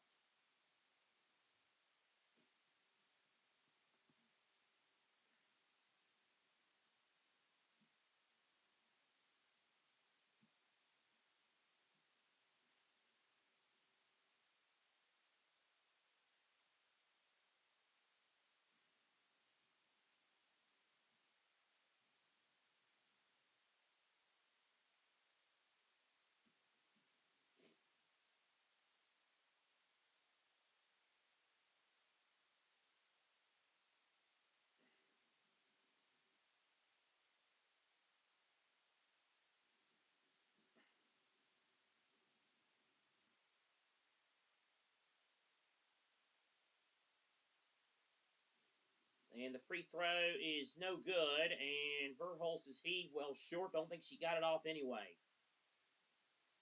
And the free throw is no good. And Verhulst's heave well short. Don't think she got it off anyway.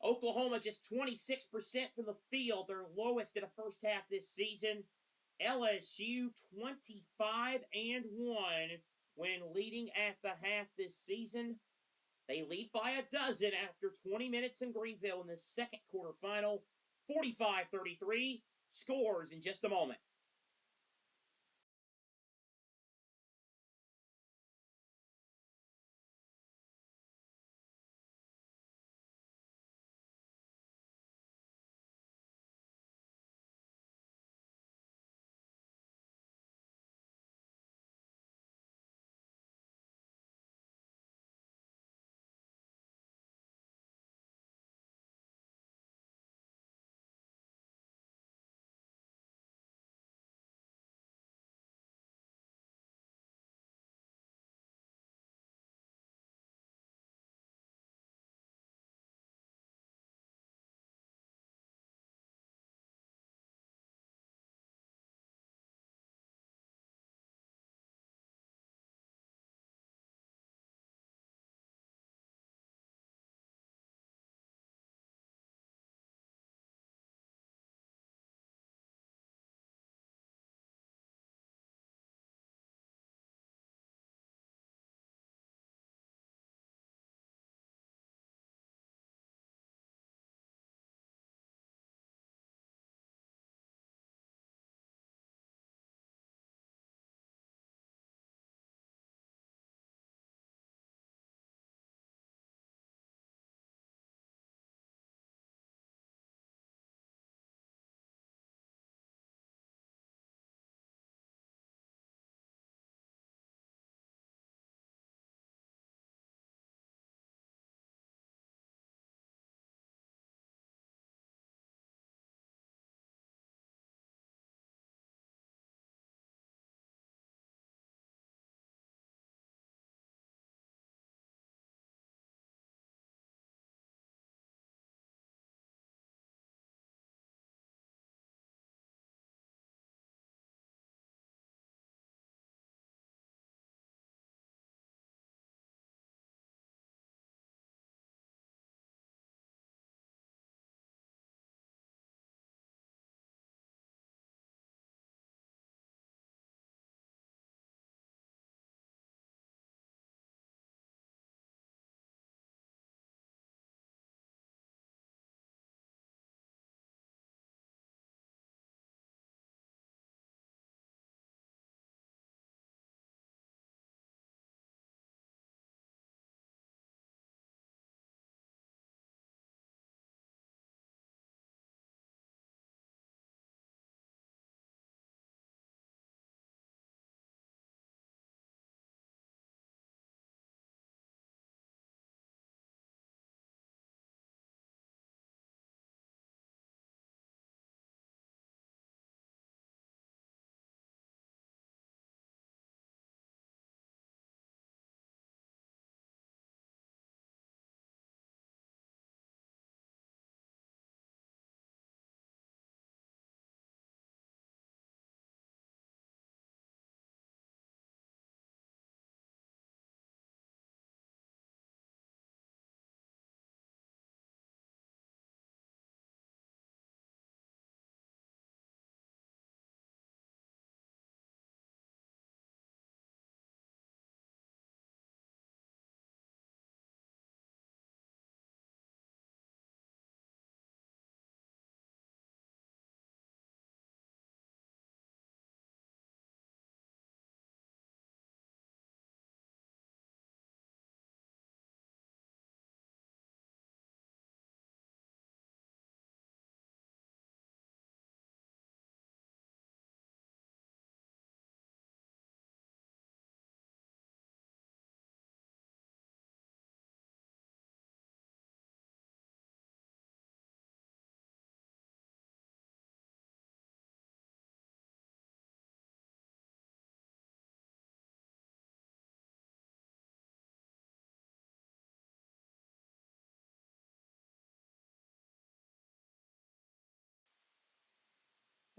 Oklahoma just 26% from the field, their lowest in a first half this season. LSU 25-1 when leading at the half this season. They lead by a dozen after 20 minutes in Greenville in the second quarterfinal. 45-33. Scores in just a moment.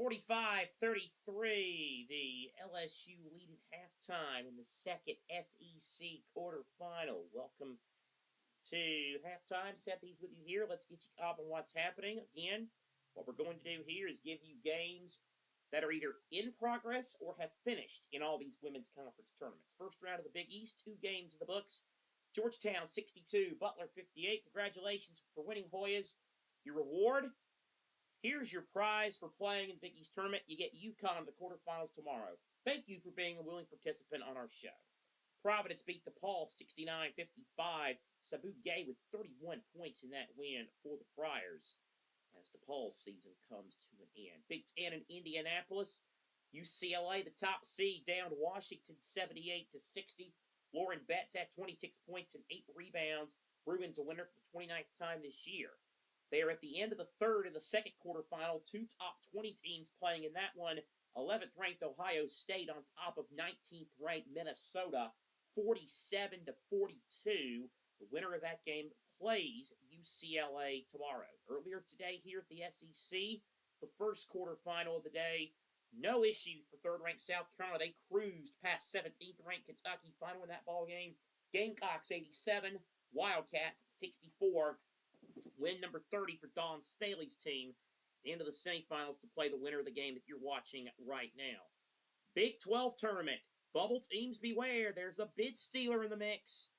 45-33, the LSU lead at halftime in the second SEC quarterfinal. Welcome to halftime. Seth Eaves with you here. Let's get you caught up on what's happening. Again, what we're going to do here is give you games that are either in progress or have finished in all these women's conference tournaments. First round of the Big East, 2 games in the books. Georgetown 62, Butler 58. Congratulations for winning, Hoyas. Your reward, here's your prize for playing in the Big East tournament. You get UConn in the quarterfinals tomorrow. Thank you for being a willing participant on our show. Providence beat DePaul 69-55. Sabu Gay with 31 points in that win for the Friars as DePaul's season comes to an end. Big Ten in Indianapolis. UCLA, the top seed, down to Washington 78-60. Lauren Betts had 26 points and 8 rebounds. Bruins a winner for the 29th time this year. They are at the end of the third in the second quarterfinal. 2 top 20 teams playing in that one. 11th ranked Ohio State on top of 19th ranked Minnesota, 47-42. The winner of that game plays UCLA tomorrow. Earlier today here at the SEC, the first quarterfinal of the day. No issue for third-ranked South Carolina. They cruised past 17th-ranked Kentucky. Final in that ball game. Gamecocks 87, Wildcats 64. Win number 30 for Dawn Staley's team. The end of the semifinals to play the winner of the game that you're watching right now. Big 12 tournament. Bubble teams beware. There's a bid stealer in the mix.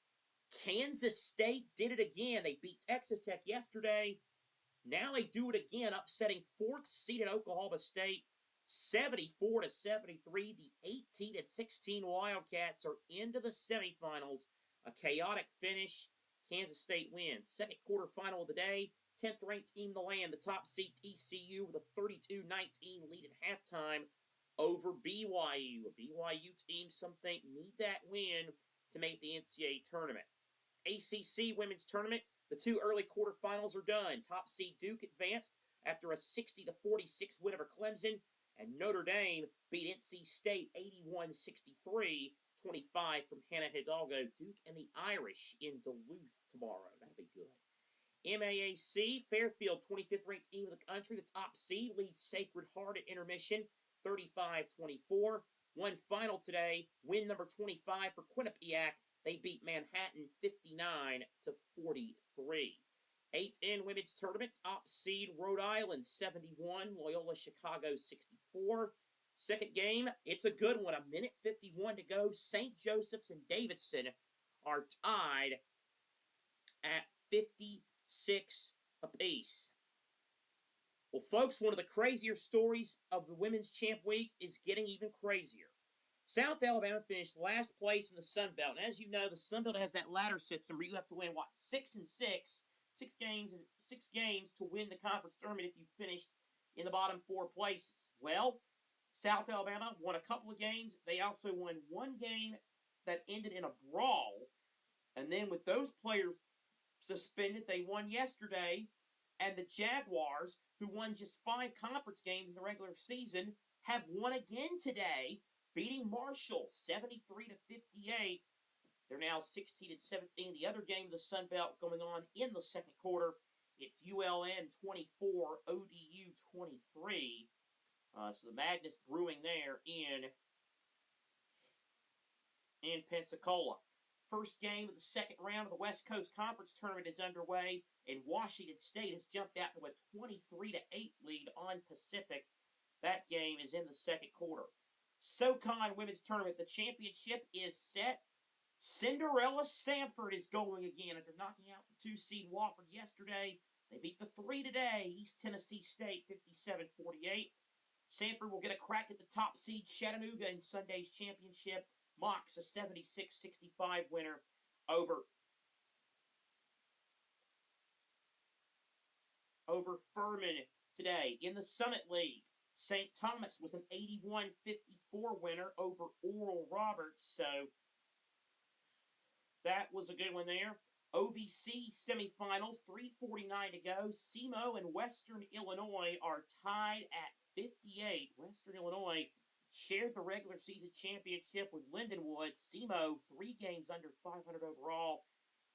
Kansas State did it again. They beat Texas Tech yesterday. Now they do it again, upsetting 4th-seeded Oklahoma State 74-73. The 18-16 Wildcats are into the semifinals. A chaotic finish. Kansas State wins. Second quarterfinal of the day. 10th ranked team in the land, the top seed TCU with a 32-19 lead at halftime over BYU. A BYU team, some think, need that win to make the NCAA tournament. ACC women's tournament, the 2 early quarterfinals are done. Top seed Duke advanced after a 60-46 win over Clemson, and Notre Dame beat NC State 81-63, 25 from Hannah Hidalgo. Duke and the Irish in Duluth tomorrow. That'll be good. MAAC, Fairfield, 25th ranked team of the country. The top seed leads Sacred Heart at intermission, 35-24. One final today, win number 25 for Quinnipiac. They beat Manhattan 59-43. 8-10 women's tournament, top seed Rhode Island 71, Loyola Chicago 64. Second game, it's a good one. 1:51 to go. St. Joseph's and Davidson are tied at 56 apiece. Well, folks, one of the crazier stories of the Women's Champ Week is getting even crazier. South Alabama finished last place in the Sun Belt. And as you know, the Sun Belt has that ladder system where you have to win, 6 and 6, 6 games to win the conference tournament if you finished in the bottom 4 places. Well, South Alabama won a couple of games. They also won one game that ended in a brawl. And then with those players suspended, they won yesterday. And the Jaguars, who won just 5 conference games in the regular season, have won again today, beating Marshall 73-58. They're now 16-17. The other game of the Sun Belt going on in the second quarter, it's ULM 24, ODU 23. So the madness brewing there in Pensacola. First game of the second round of the West Coast Conference Tournament is underway, and Washington State has jumped out to a 23-8 lead on Pacific. That game is in the second quarter. SoCon Women's Tournament, the championship is set. Cinderella Samford is going again after knocking out the 2-seed Wofford yesterday. They beat the 3 today, East Tennessee State 57-48. Samford will get a crack at the top seed Chattanooga in Sunday's championship. Mox a 76-65 winner over Furman today. In the Summit League, St. Thomas was an 81-54 winner over Oral Roberts, so that was a good one there. OVC semifinals, 3:49 to go. SEMO and Western Illinois are tied at 58. Western Illinois shared the regular season championship with Lindenwood. SEMO, 3 games under 500 overall,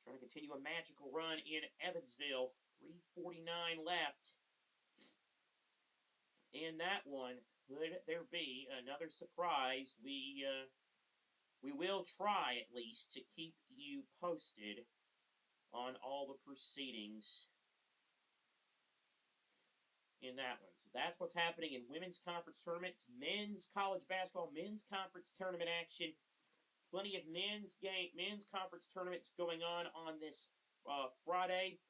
trying to continue a magical run in Evansville. 3:49 left in that one. Could there be another surprise? We will try at least to keep you posted on all the proceedings in that one. So that's what's happening in women's conference tournaments, men's college basketball, men's conference tournament action. Plenty of men's conference tournaments going on this Friday.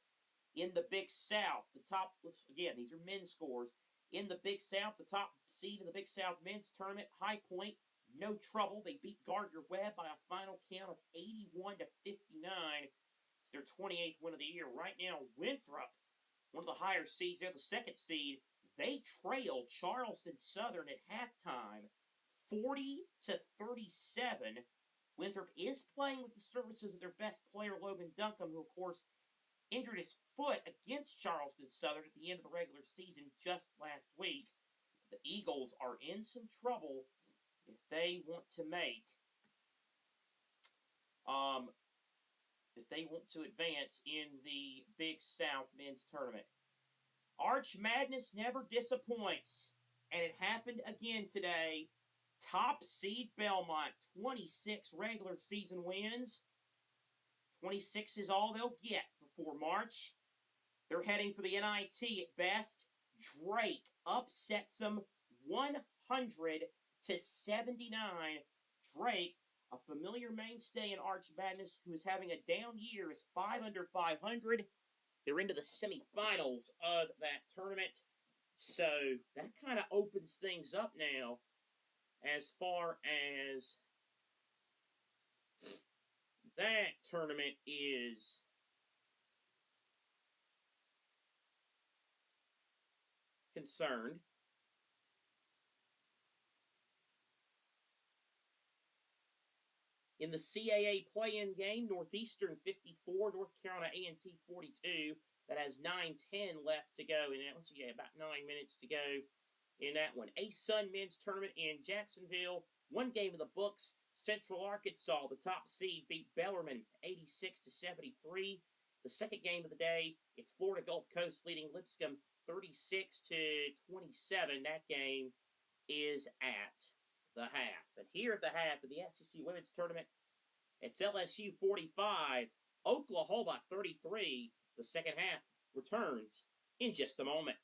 In the Big South, the top, again, these are men's scores. In the Big South, the top seed in the Big South men's tournament, High Point, no trouble. They beat Gardner-Webb by a final count of 81-59. It's their 28th win of the year. Right now, Winthrop, one of the higher seeds, they're the second seed. They trailed Charleston Southern at halftime, 40-37. Winthrop is playing with the services of their best player, Logan Duncombe, who, of course, injured his foot against Charleston Southern at the end of the regular season just last week. The Eagles are in some trouble if they want to advance in the Big South men's tournament. Arch Madness never disappoints, and it happened again today. Top seed Belmont, 26 regular season wins. 26 is all they'll get before March. They're heading for the NIT at best. Drake upsets them 100-79. Drake, a familiar mainstay in Arch Madness, who is having a down year, is 5 under 500. They're into the semifinals of that tournament. So that kind of opens things up now as far as that tournament is concerned. In the CAA play-in game, Northeastern 54, North Carolina A&T 42. That has 9:10 left to go in that one. So yeah, about 9 minutes to go in that one. A-Sun men's tournament in Jacksonville. One game of the books. Central Arkansas, the top seed, beat Bellarmine 86-73. The second game of the day, it's Florida Gulf Coast leading Lipscomb 36-27. That game is at the half. And here at the half of the SEC Women's Tournament, it's LSU 45, Oklahoma 33. The second half returns in just a moment.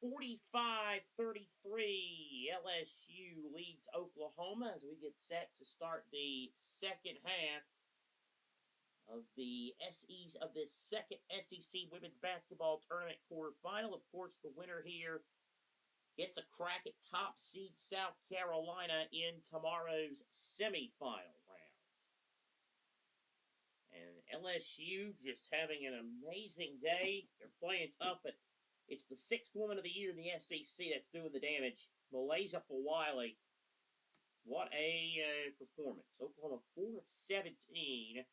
45-33, LSU leads Oklahoma as we get set to start the second half of the this second SEC women's basketball tournament quarterfinal. Of course, the winner here gets a crack at top seed South Carolina in tomorrow's semifinal round. And LSU just having an amazing day. They're playing tough, but it's the sixth woman of the year in the SEC that's doing the damage. Malaysia Fawiley. What a performance. Oklahoma 4 of 17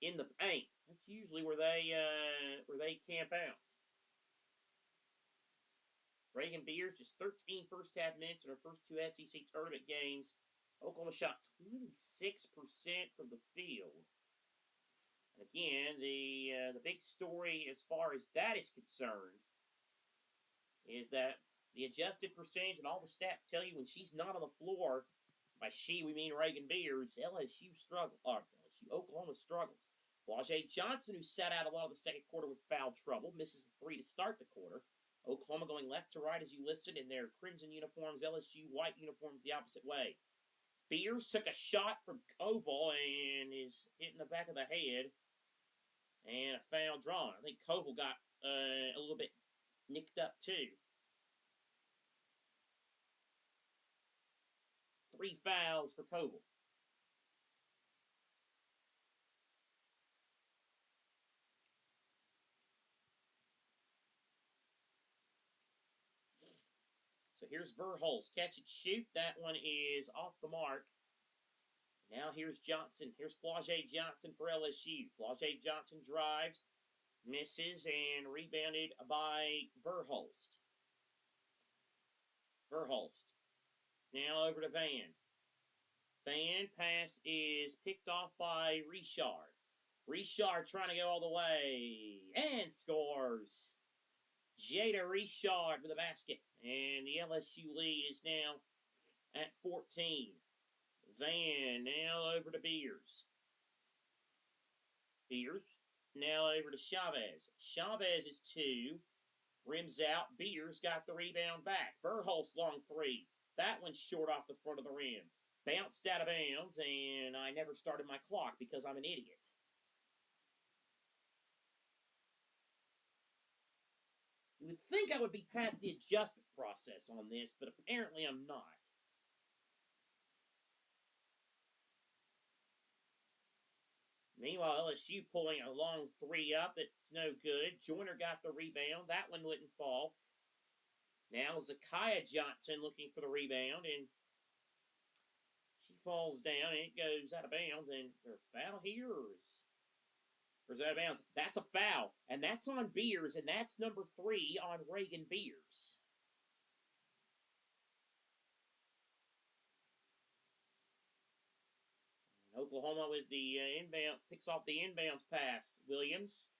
in the paint. That's usually where they camp out. Reagan Beers just 13 first half minutes in her first two SEC tournament games. Oklahoma shot 26% from the field. And again, the big story as far as that is concerned is that the adjusted percentage and all the stats tell you when she's not on the floor, by she we mean Reagan Beers, Oklahoma struggles. Flau'jae Johnson, who sat out a lot of the second quarter with foul trouble, misses the three to start the quarter. Oklahoma going left to right as you listed in their crimson uniforms, LSU white uniforms the opposite way. Beers took a shot from Koval and is hitting the back of the head. And a foul drawn. I think Koval got a little bit nicked up too. 3 fouls for Koval. So here's Verhulst. Catch and shoot. That one is off the mark. Now here's Johnson. Here's Flau'jae Johnson for LSU. Flau'jae Johnson drives, misses, and rebounded by Verhulst. Verhulst. Now over to Van. Van pass is picked off by Richard. Richard trying to go all the way and scores. Jada Richard with the basket. And the LSU lead is now at 14. Van now over to Beers. Beers now over to Chavez. Chavez is 2. Rims out. Beers got the rebound back. Verhulst long 3. That one's short off the front of the rim. Bounced out of bounds, and I never started my clock because I'm an idiot. You would think I would be past the adjustment process on this, but apparently I'm not. Meanwhile, LSU pulling a long 3 up. That's no good. Joyner got the rebound. That one wouldn't fall. Now Zakiya Johnson looking for the rebound, and she falls down, and it goes out of bounds. And is there a foul here, or is it out of bounds? That's a foul, and that's on Beers, and that's number 3 on Reagan Beers. Oklahoma with the inbound, picks off the inbounds pass. Williams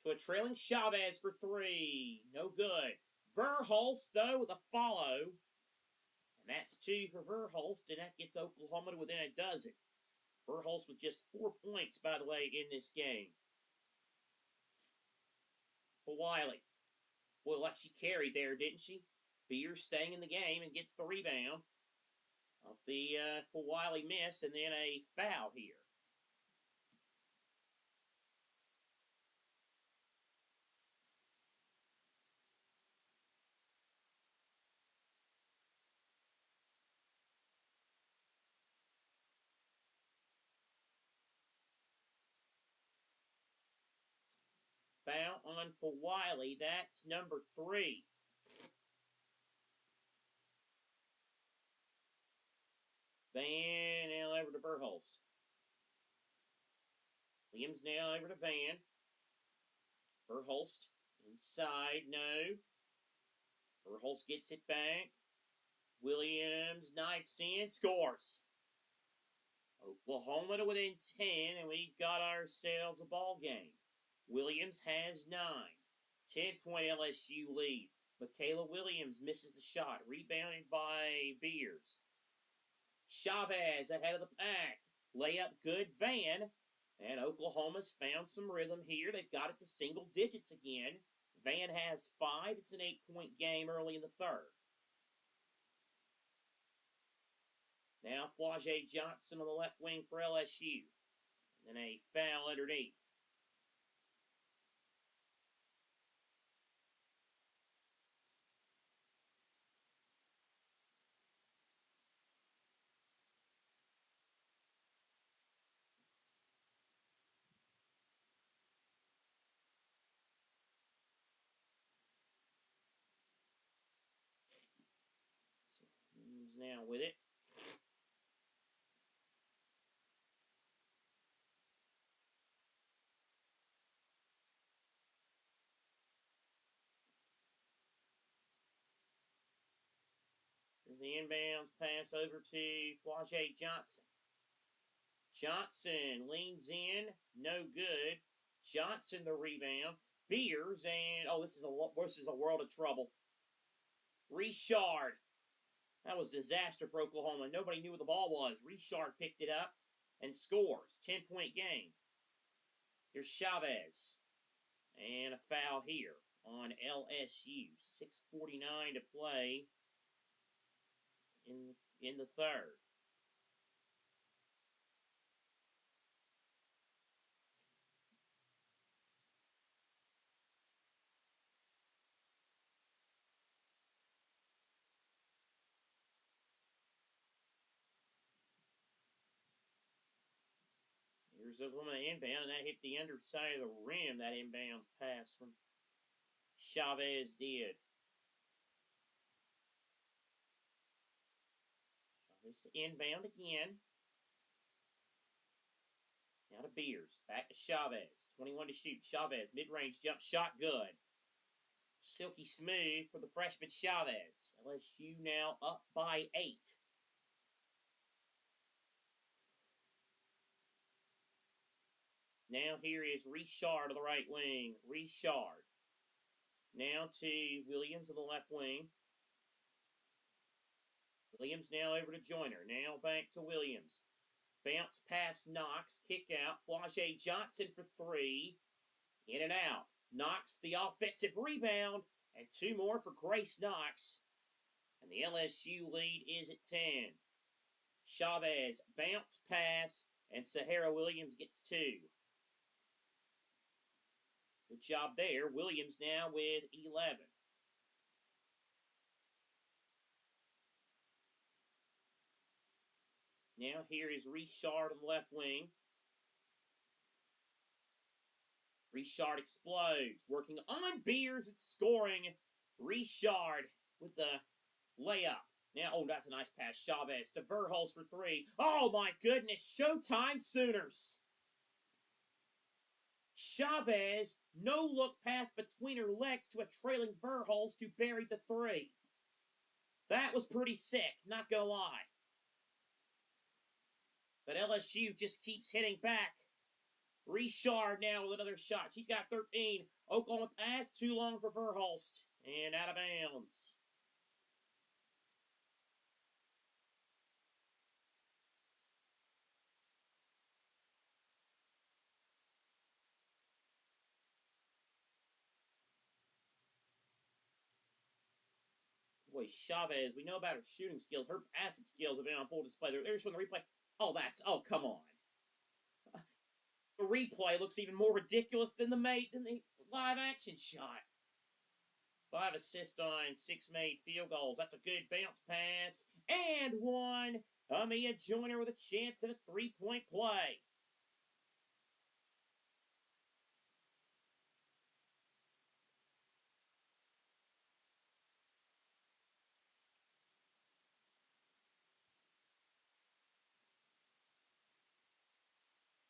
to a trailing Chavez for 3. No good. Verhulst, though, with a follow. And that's 2 for Verhulst, and that gets Oklahoma to within a dozen. Verhulst with just 4 points, by the way, in this game. For Wiley. Well, like she carried there, didn't she? Beers staying in the game and gets the rebound. Off the Wiley miss, and then a foul here. Foul on for Wiley. That's number 3. Van now over to Verhulst. Williams now over to Van. Verhulst inside, no. Verhulst gets it back. Williams knifes in, scores. Oklahoma to within 10, and we've got ourselves a ball game. Williams has 9. 10-point LSU lead. Michaela Williams misses the shot. Rebounded by Beers. Chavez ahead of the pack. Layup good, Van. And Oklahoma's found some rhythm here. They've got it to single digits again. Van has 5. It's an 8-point game early in the third. Now Flau'jae Johnson on the left wing for LSU. And then a foul underneath. So Williams now with it. There's the inbounds pass over to Flau'jae Johnson. Johnson leans in, no good. Johnson the rebound. Beers and this is a world of trouble. Richard. That was a disaster for Oklahoma. Nobody knew where the ball was. Richard picked it up and scores. 10-point game. Here's Chavez. And a foul here on LSU. 6:49 to play in the third. Here's Oklahoma inbound, and that hit the underside of the rim, that inbounds pass from Chavez did. Chavez to inbound again. Now to Beers. Back to Chavez. 21 to shoot. Chavez, mid-range jump shot, good. Silky smooth for the freshman Chavez. LSU now up by 8. Now here is Richard on the right wing. Richard. Now to Williams on the left wing. Williams now over to Joyner. Now back to Williams. Bounce pass Knox. Kick out. Flau'jae Johnson for 3. In and out. Knox the offensive rebound. And 2 more for Grace Knox. And the LSU lead is at 10. Chavez bounce pass. And Sahara Williams gets 2. Good job there. Williams now with 11. Now here is Richard on the left wing. Richard explodes. Working on Beers. It's scoring. Richard with the layup. Now, that's a nice pass. Chavez to Verhulst for 3. Oh, my goodness. Showtime Sooners. Chavez, no-look pass between her legs to a trailing Verhulst who buried the 3. That was pretty sick, not gonna lie. But LSU just keeps hitting back. Richard now with another shot. She's got 13. Oklahoma pass, too long for Verhulst. And out of bounds. Boy, Chavez, we know about her shooting skills. Her passing skills have been on full display. There's from the replay. Oh, come on. The replay looks even more ridiculous than the live action shot. 5 assists on 6 made field goals. That's a good bounce pass. And 1. Amia Joyner with a chance at a 3-point play.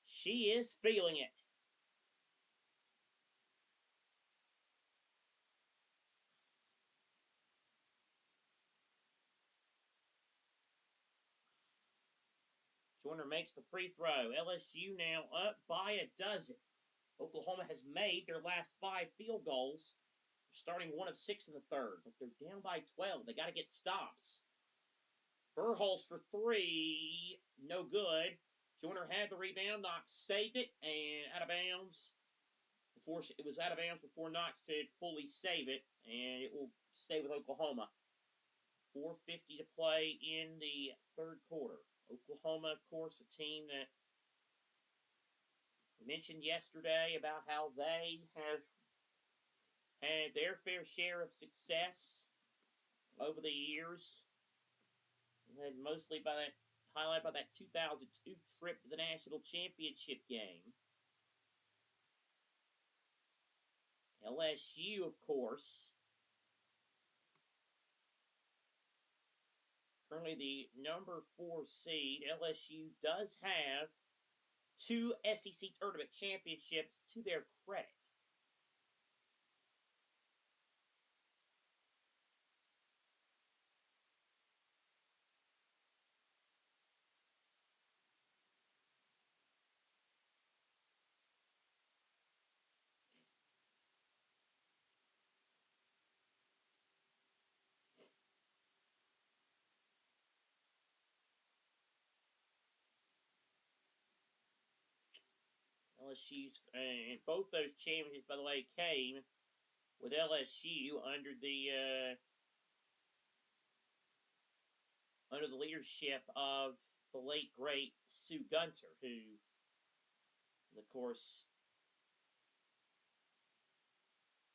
She is feeling it. Joyner makes the free throw. LSU now up by a dozen. Oklahoma has made their last 5 field goals. They're starting 1 of 6 in the third, but they're down by 12. They got to get stops. Verhulst for 3. No good. Joyner had the rebound. Knox saved it and out of bounds. It was out of bounds before Knox could fully save it, and it will stay with Oklahoma. 4:50 to play in the third quarter. Oklahoma, of course, a team that we mentioned yesterday about how they have had their fair share of success over the years, led mostly by that highlighted by that 2002 trip to the national championship game. LSU, of course, currently the number 4 seed. LSU does have 2 SEC tournament championships to their credit. LSU's and both those championships, by the way, came with LSU under the leadership of the late great Sue Gunter, who, of course,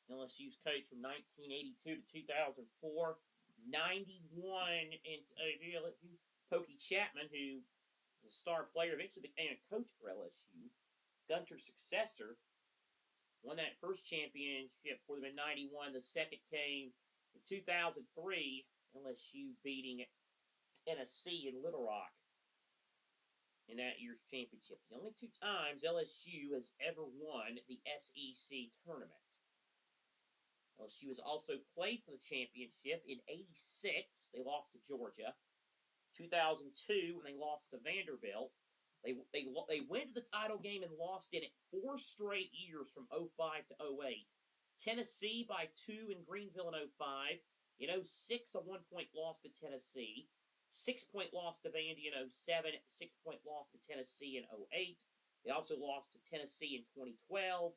LSU's coach from 1982 to 2004, 91 in LSU. Pokey Chapman, who was a star player, eventually became a coach for LSU. Gunter's successor won that first championship for them in 91. The second came in 2003, LSU beating Tennessee in Little Rock in that year's championship. The only 2 times LSU has ever won the SEC tournament. LSU has also played for the championship in '86. They lost to Georgia. 2002 when they lost to Vanderbilt. They went to the title game and lost in it 4 straight years from 05 to 08. Tennessee by 2 in Greenville in 05. In 06, a 1-point loss to Tennessee. 6-point loss to Vandy in 07. 6-point loss to Tennessee in 08. They also lost to Tennessee in 2012.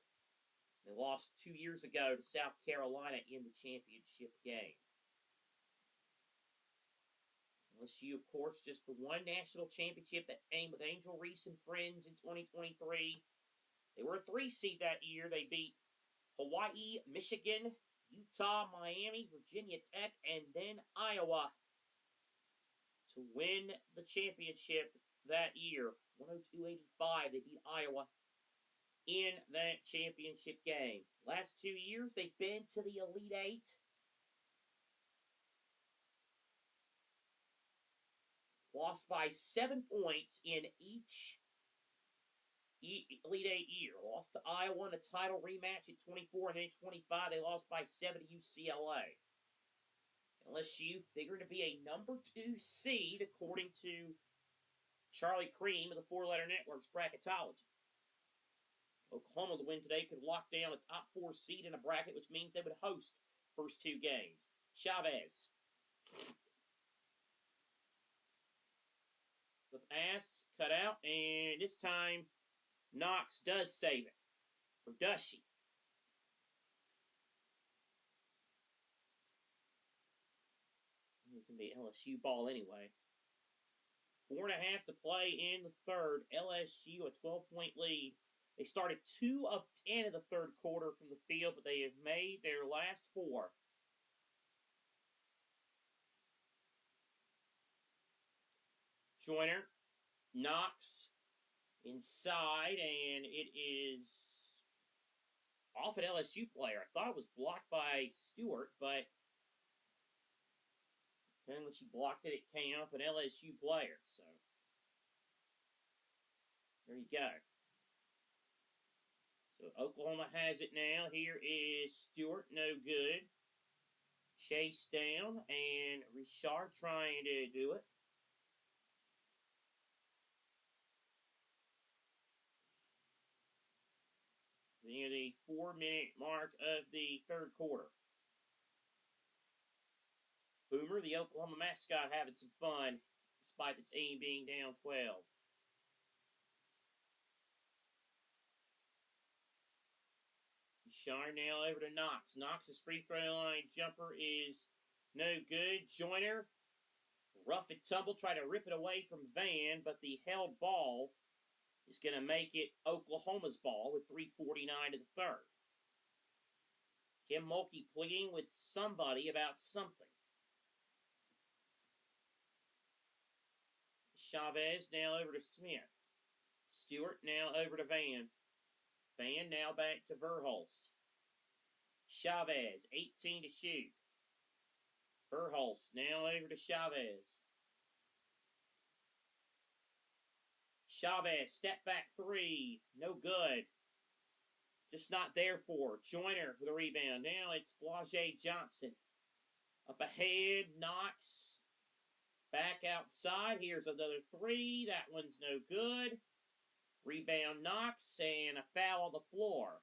They lost 2 years ago to South Carolina in the championship game. LSU, of course, just the one national championship that came with Angel Reese and friends in 2023. They were a 3 seed that year. They beat Hawaii, Michigan, Utah, Miami, Virginia Tech, and then Iowa to win the championship that year. 102-85, they beat Iowa in that championship game. Last 2 years, they've been to the Elite Eight. Lost by 7 points in each Elite Eight year. Lost to Iowa in a title rematch at 24, and then 25, they lost by 7 to UCLA. LSU figured to be a number 2 seed, according to Charlie Cream of the 4-Letter Network's bracketology. Oklahoma, the win today, could lock down a top 4 seed in a bracket, which means they would host first 2 games. Chavez. The pass cut out, and this time Knox does save it. Or does she? It's going to be LSU ball anyway. 4.5 to play in the third. LSU, a 12-point lead. They started 2 of 10 in the third quarter from the field, but they have made their last 4. Joyner, Knox, inside, and it is off an LSU player. I thought it was blocked by Stewart, but then when she blocked it, it came off an LSU player. So there you go. So Oklahoma has it now. Here is Stewart, no good. Chase down, and Richard trying to do it. Near the 4-minute mark of the third quarter. Boomer, the Oklahoma mascot, having some fun, despite the team being down 12. Shire now over to Knox. Knox's free throw line jumper is no good. Joyner, rough and tumble, try to rip it away from Van, but the held ball is going to make it Oklahoma's ball with 3:49 to the third. Kim Mulkey pleading with somebody about something. Chavez now over to Smith. Stewart now over to Van. Van now back to Verhulst. Chavez, 18 to shoot. Verhulst now over to Chavez. Chavez, step back three. No good. Just not there for Joyner with a rebound. Now it's Flau'jae Johnson. Up ahead, Knox. Back outside. Here's another three. That one's no good. Rebound Knox and a foul on the floor.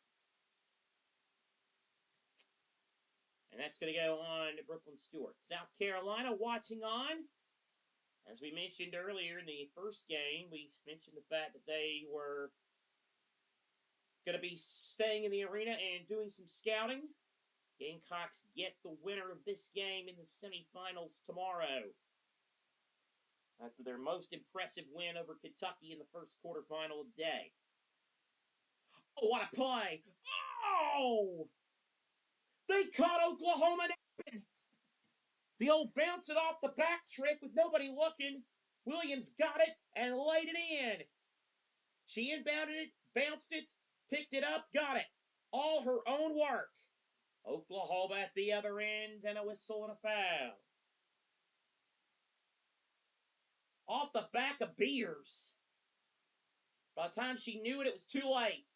And that's going to go on to Brooklyn Stewart. South Carolina watching on. As we mentioned earlier in the first game, we mentioned the fact that they were going to be staying in the arena and doing some scouting. Gamecocks get the winner of this game in the semifinals tomorrow, after their most impressive win over Kentucky in the first quarterfinal of the day. Oh, what a play! Oh! They caught Oklahoma napping! The old bounce it off the back trick with nobody looking. Williams got it and laid it in. She inbounded it, bounced it, picked it up, got it. All her own work. Oklahoma at the other end, and a whistle and a foul. Off the back of Beers. By the time she knew it, it was too late.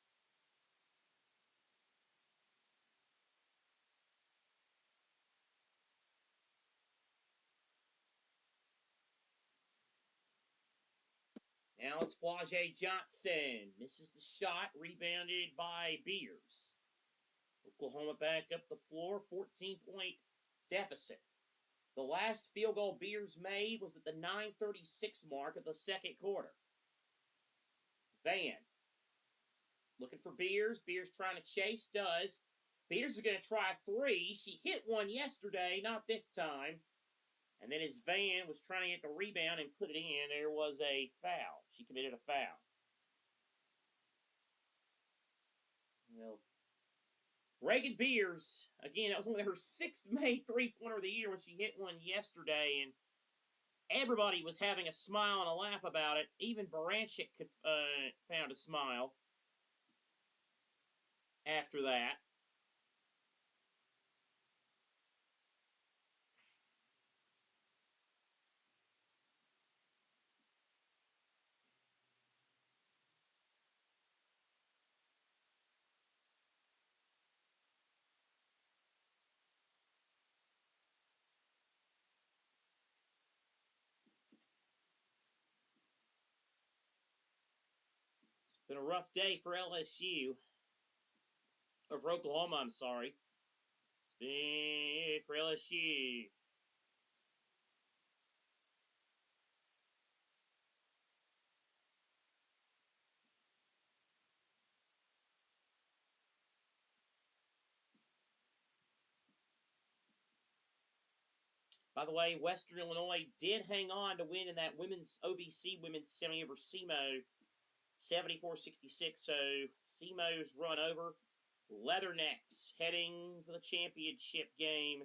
Now it's Flau'jae Johnson. Misses the shot, rebounded by Beers. Oklahoma back up the floor, 14-point deficit. The last field goal Beers made was at the 9:36 mark of the second quarter. Van. Looking for Beers. Beers trying to chase, does. Beers is going to try three. She hit one yesterday, not this time. And then as Van was trying to get the rebound and put it in, there was a foul. She committed a foul. Well, Reagan Beers, again, that was only her sixth made three-pointer of the year when she hit one yesterday, and everybody was having a smile and a laugh about it. Even Baranchik found a smile after that. It's been a rough day for LSU. Or for Oklahoma, I'm sorry. It's been it for LSU. By the way, Western Illinois did hang on to win in that women's OVC women's semi over SEMO, 74-66. So SEMO's run over. Leathernecks heading for the championship game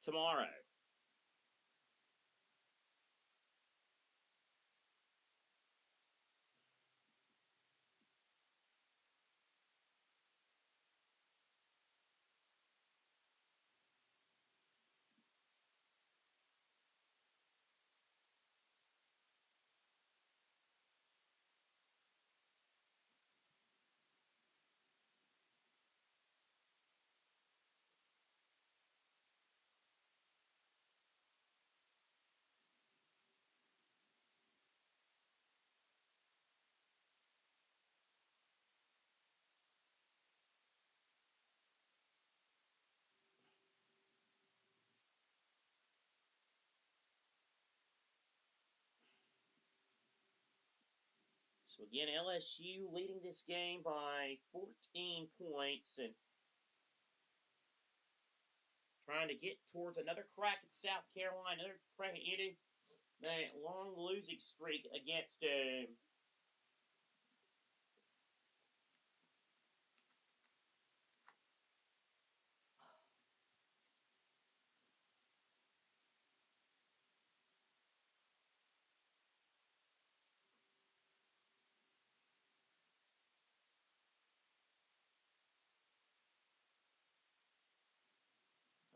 tomorrow. So again, LSU leading this game by 14 points and trying to get towards another crack at South Carolina, another crack at ending that long losing streak against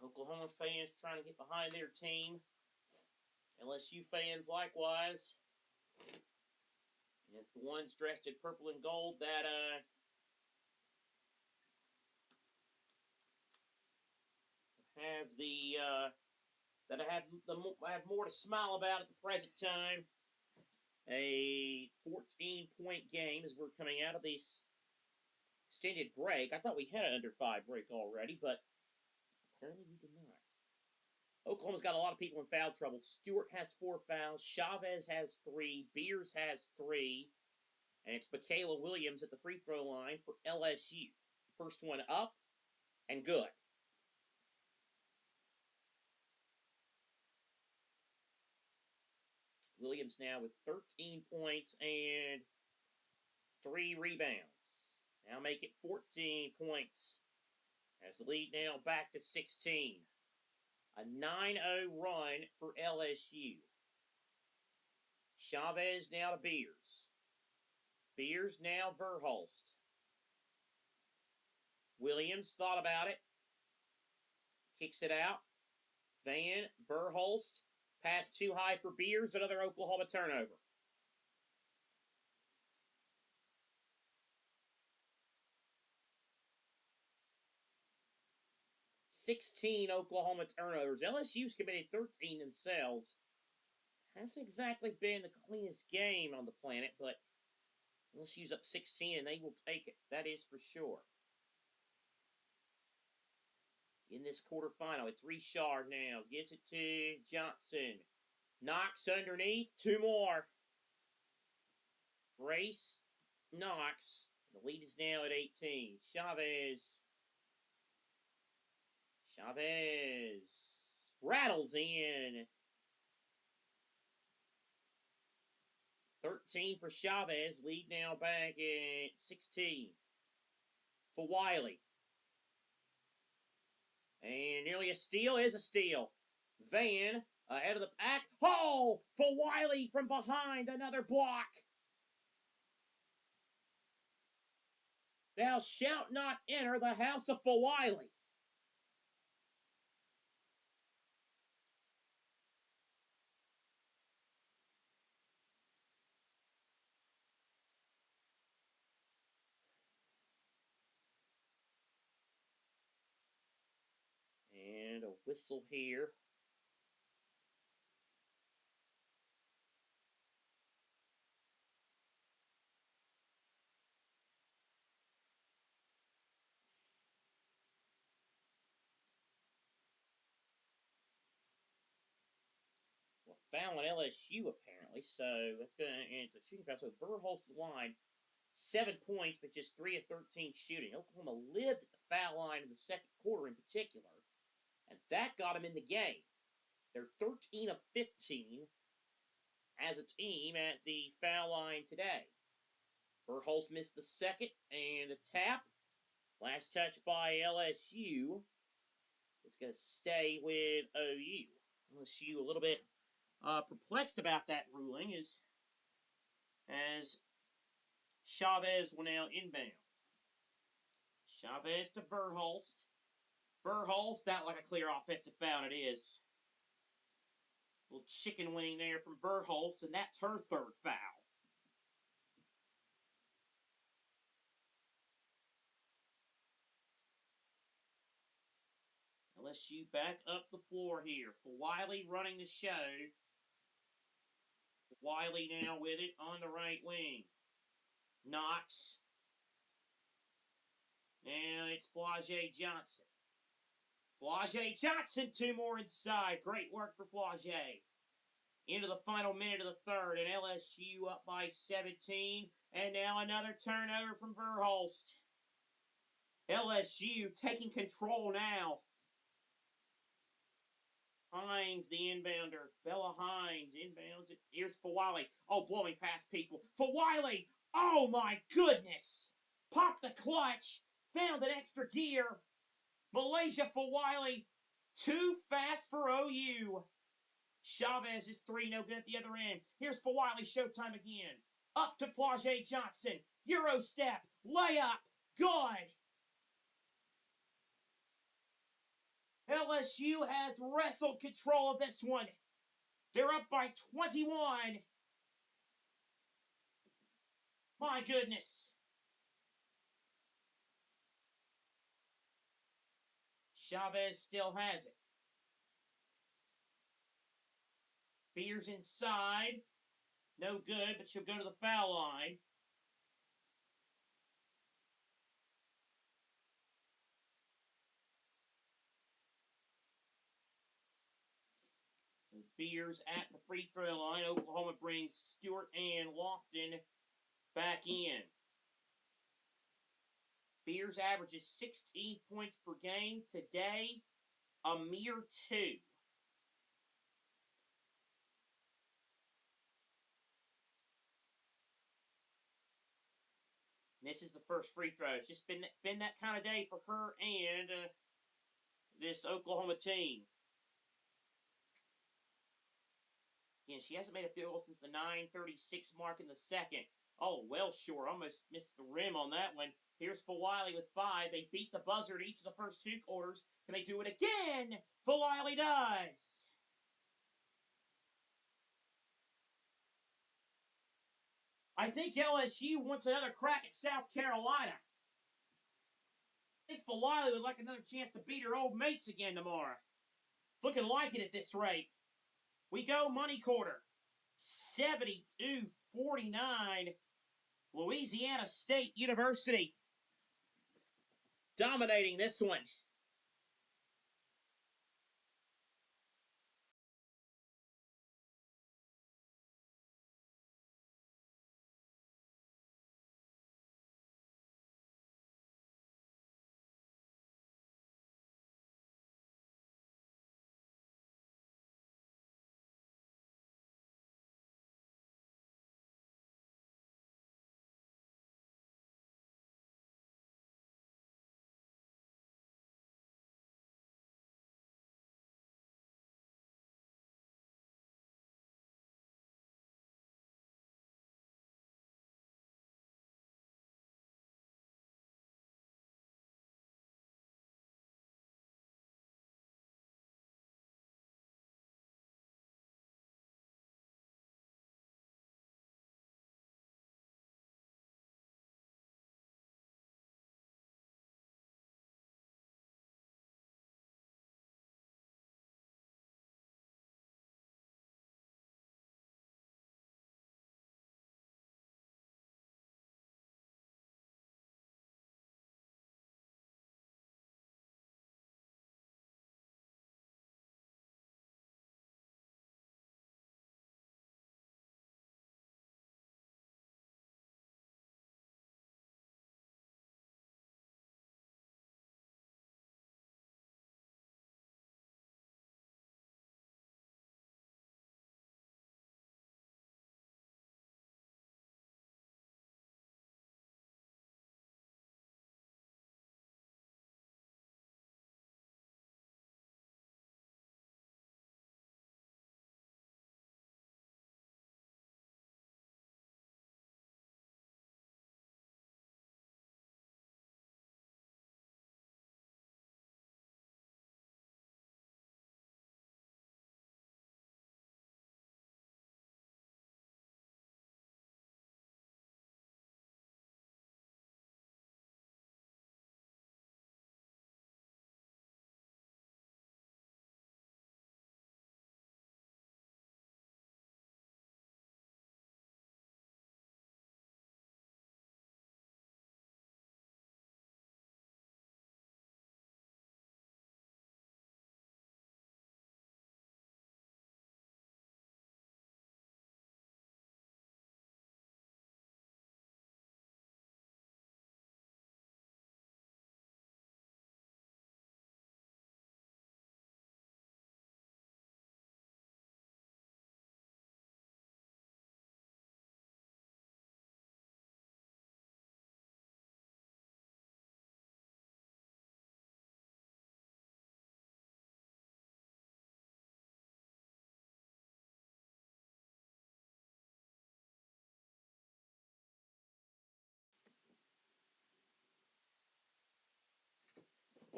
Oklahoma fans trying to get behind their team. LSU fans likewise. And it's the ones dressed in purple and gold that have more to smile about at the present time. A 14-point game as we're coming out of this extended break. I thought we had an under 5 break already, but apparently we did not. Oklahoma's got a lot of people in foul trouble. Stewart has 4 fouls. Chavez has 3. Beers has 3. And it's Michaela Williams at the free throw line for LSU. First one up and good. Williams now with 13 points and 3 rebounds. Now make it 14 points. As the lead now back to 16. A 9-0 run for LSU. Chavez now to Beers. Beers now Verhulst. Williams thought about it. Kicks it out. Van Verhulst. Pass too high for Beers. Another Oklahoma turnover. $16 Oklahoma turnovers. LSU's committed 13 themselves. Hasn't exactly been the cleanest game on the planet, but LSU's up 16 and they will take it. That is for sure. In this quarterfinal, it's Richard now. Gives it to Johnson. Knox underneath. 2 more. Race. Knox. The lead is now at 18. Chavez. Rattles in. 13 for Chavez. Lead now back at 16. For Wiley. And nearly a steal is a steal. Van ahead of the pack. Oh! For Wiley from behind. Another block. Thou shalt not enter the house of Wiley. And a whistle here. Well, foul on LSU apparently, so that's going to, and it's a shooting foul. So Verhulst line, 7 points, but just 3 of 13 shooting. Oklahoma lived at the foul line in the second quarter in particular, and that got them in the game. They're 13 of 15 as a team at the foul line today. Verhulst missed the second, and a tap. Last touch by LSU. It's going to stay with OU. LSU a little bit perplexed about that ruling as Chavez will now inbound. Chavez to Verhulst. Verhulst, not like a clear offensive foul, it is. A little chicken wing there from Verhulst, and that's her 3rd foul. LSU back up the floor here. For Wiley running the show. Wiley now with it on the right wing. Knox. Now it's Flau'jae Johnson. Flau'jae Johnson, 2 more inside. Great work for Flau'jae. Into the final minute of the third, and LSU up by 17 And now another turnover from Verhulst. LSU taking control now. Hines, the inbounder. Bella Hines inbounds it. Here's Fawali. Oh, blowing past people. Fawali! Oh my goodness! Popped the clutch. Found an extra gear. Malaysia Fawali. Too fast for OU. Chavez is 3, no good at the other end. Here's Fawali, showtime again. Up to Flau'jae Johnson. Euro step. Layup. Good. LSU has wrestled control of this one. They're up by 21. My goodness. Chavez still has it. Beers inside. No good, but she'll go to the foul line. So Beers at the free throw line. Oklahoma brings Stewart and Lofton back in. Beers averages 16 points per game. Today, a mere 2. Misses the first free throw. It's just been that kind of day for her and this Oklahoma team. Again, she hasn't made a field goal since the 9:36 mark in the second. Oh, well short. Almost missed the rim on that one. Here's Fawali with 5. They beat the buzzer at each of the first 2 quarters. Can they do it again? Fawali does. I think LSU wants another crack at South Carolina. I think Fawali would like another chance to beat her old mates again tomorrow. Looking like it at this rate. We go money quarter. 72-49. Louisiana State University dominating this one.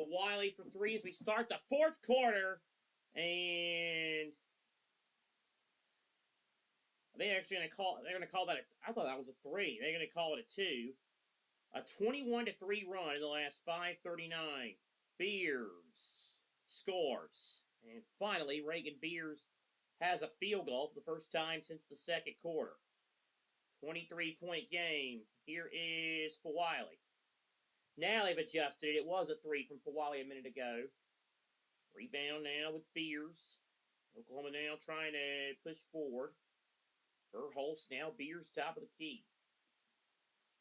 for Wiley for three as we start the fourth quarter. And they're actually going to call. They're going to call that. I thought that was a three. They're going to call it a two. A 21-3 run in the last 5:39. Beers scores, and finally Reagan Beers has a field goal for the first time since the second quarter. 23-point game. Here is Wiley. Now they've adjusted it. It was a three from Wiley a minute ago. Rebound now with Beers. Oklahoma now trying to push forward. Verhulst now Beers top of the key.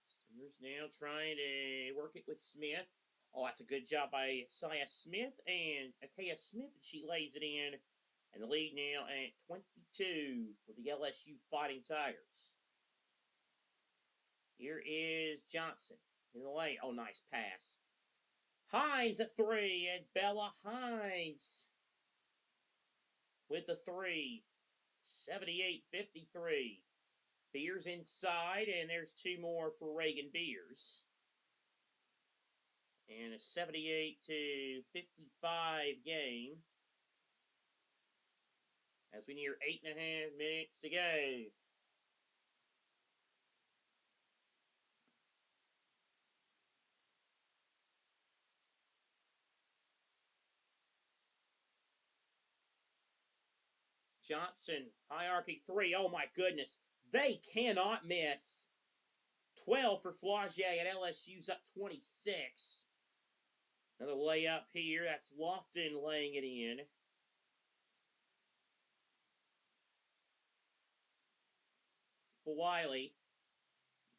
Sooners now trying to work it with Smith. Oh, that's a good job by Isaiah Smith and Akaya Smith. And she lays it in. And the lead now at 22 for the LSU Fighting Tigers. Here is Johnson in the lane. Oh, nice pass. Hines at three, and Bella Hines with the three. 78-53. Beers inside, and there's two more for Reagan Beers. And a 78-55 game as we near 8.5 minutes to go. Johnson, hierarchy three. Oh my goodness. They cannot miss. 12 for Flaugier, and LSU's up 26. Another layup here. That's Lofton laying it in. For Wiley.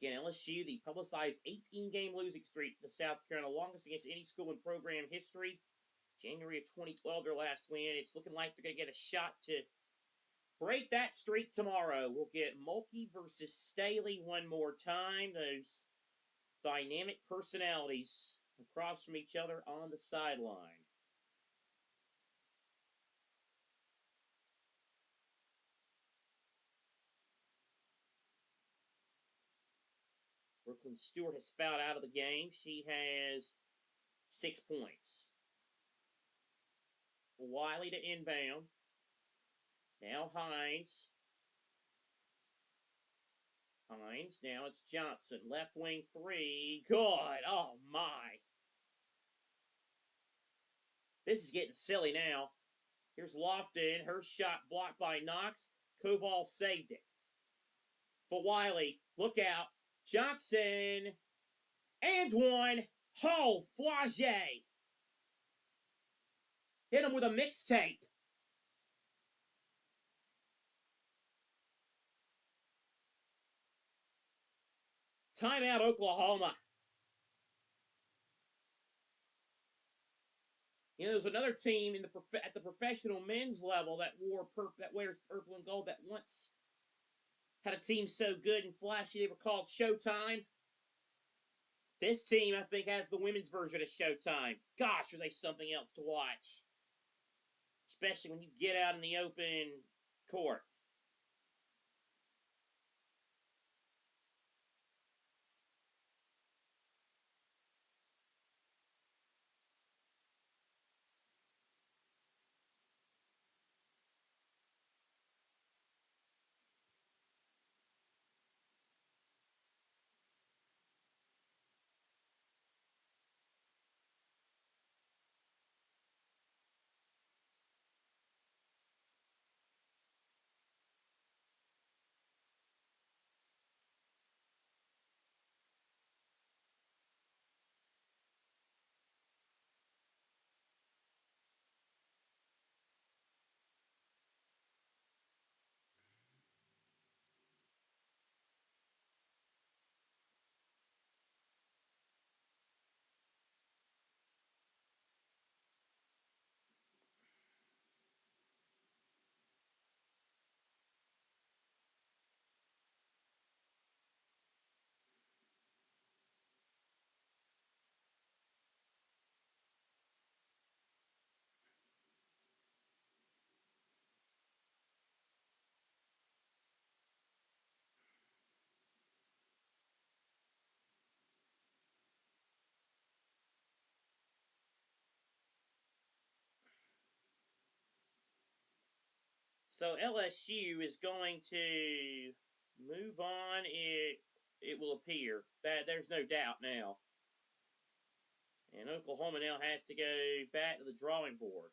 Again, LSU, the publicized 18-game losing streak to South Carolina, longest against any school in program history. January of 2012, their last win. It's looking like they're going to get a shot to break that streak tomorrow. We'll get Mulkey versus Staley one more time. Those dynamic personalities across from each other on the sideline. Brooklyn Stewart has fouled out of the game. She has 6 points. Wiley to inbound. Now Hines. Now it's Johnson. Left wing three. Good. Oh, my. This is getting silly now. Here's Lofton. Her shot blocked by Knox. Koval saved it. For Wiley. Look out. Johnson. And one. Oh, Flaugier. Hit him with a mixtape. Timeout, Oklahoma. You know, there's another team in at the professional men's level that wears purple and gold that once had a team so good and flashy they were called Showtime. This team, I think, has the women's version of Showtime. Gosh, are they something else to watch. Especially when you get out in the open court. So LSU is going to move on. It will appear that there's no doubt now. And Oklahoma now has to go back to the drawing board.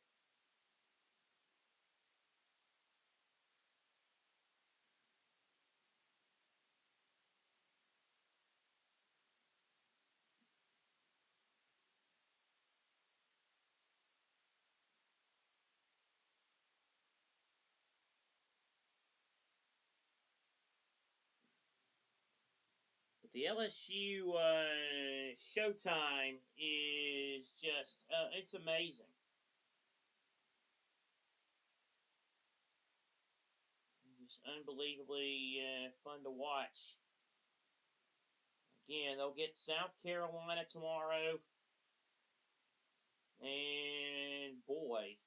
But the LSU showtime is just, it's amazing. Just unbelievably fun to watch. Again, they'll get South Carolina tomorrow. And boy,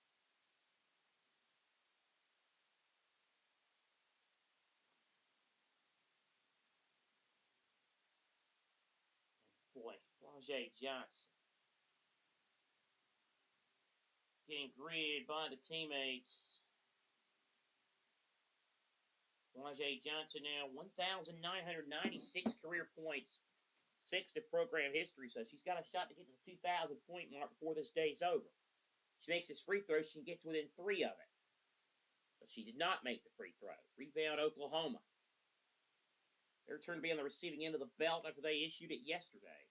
Flau'jae Johnson getting grid by the teammates. Flau'jae Johnson now 1,996 career points, 6th in program history, so she's got a shot to get to the 2,000 point mark before this day's over. She makes this free throw, she can get to within 3 of it. But she did not make the free throw. Rebound Oklahoma. Their turn to be on the receiving end of the belt after they issued it yesterday.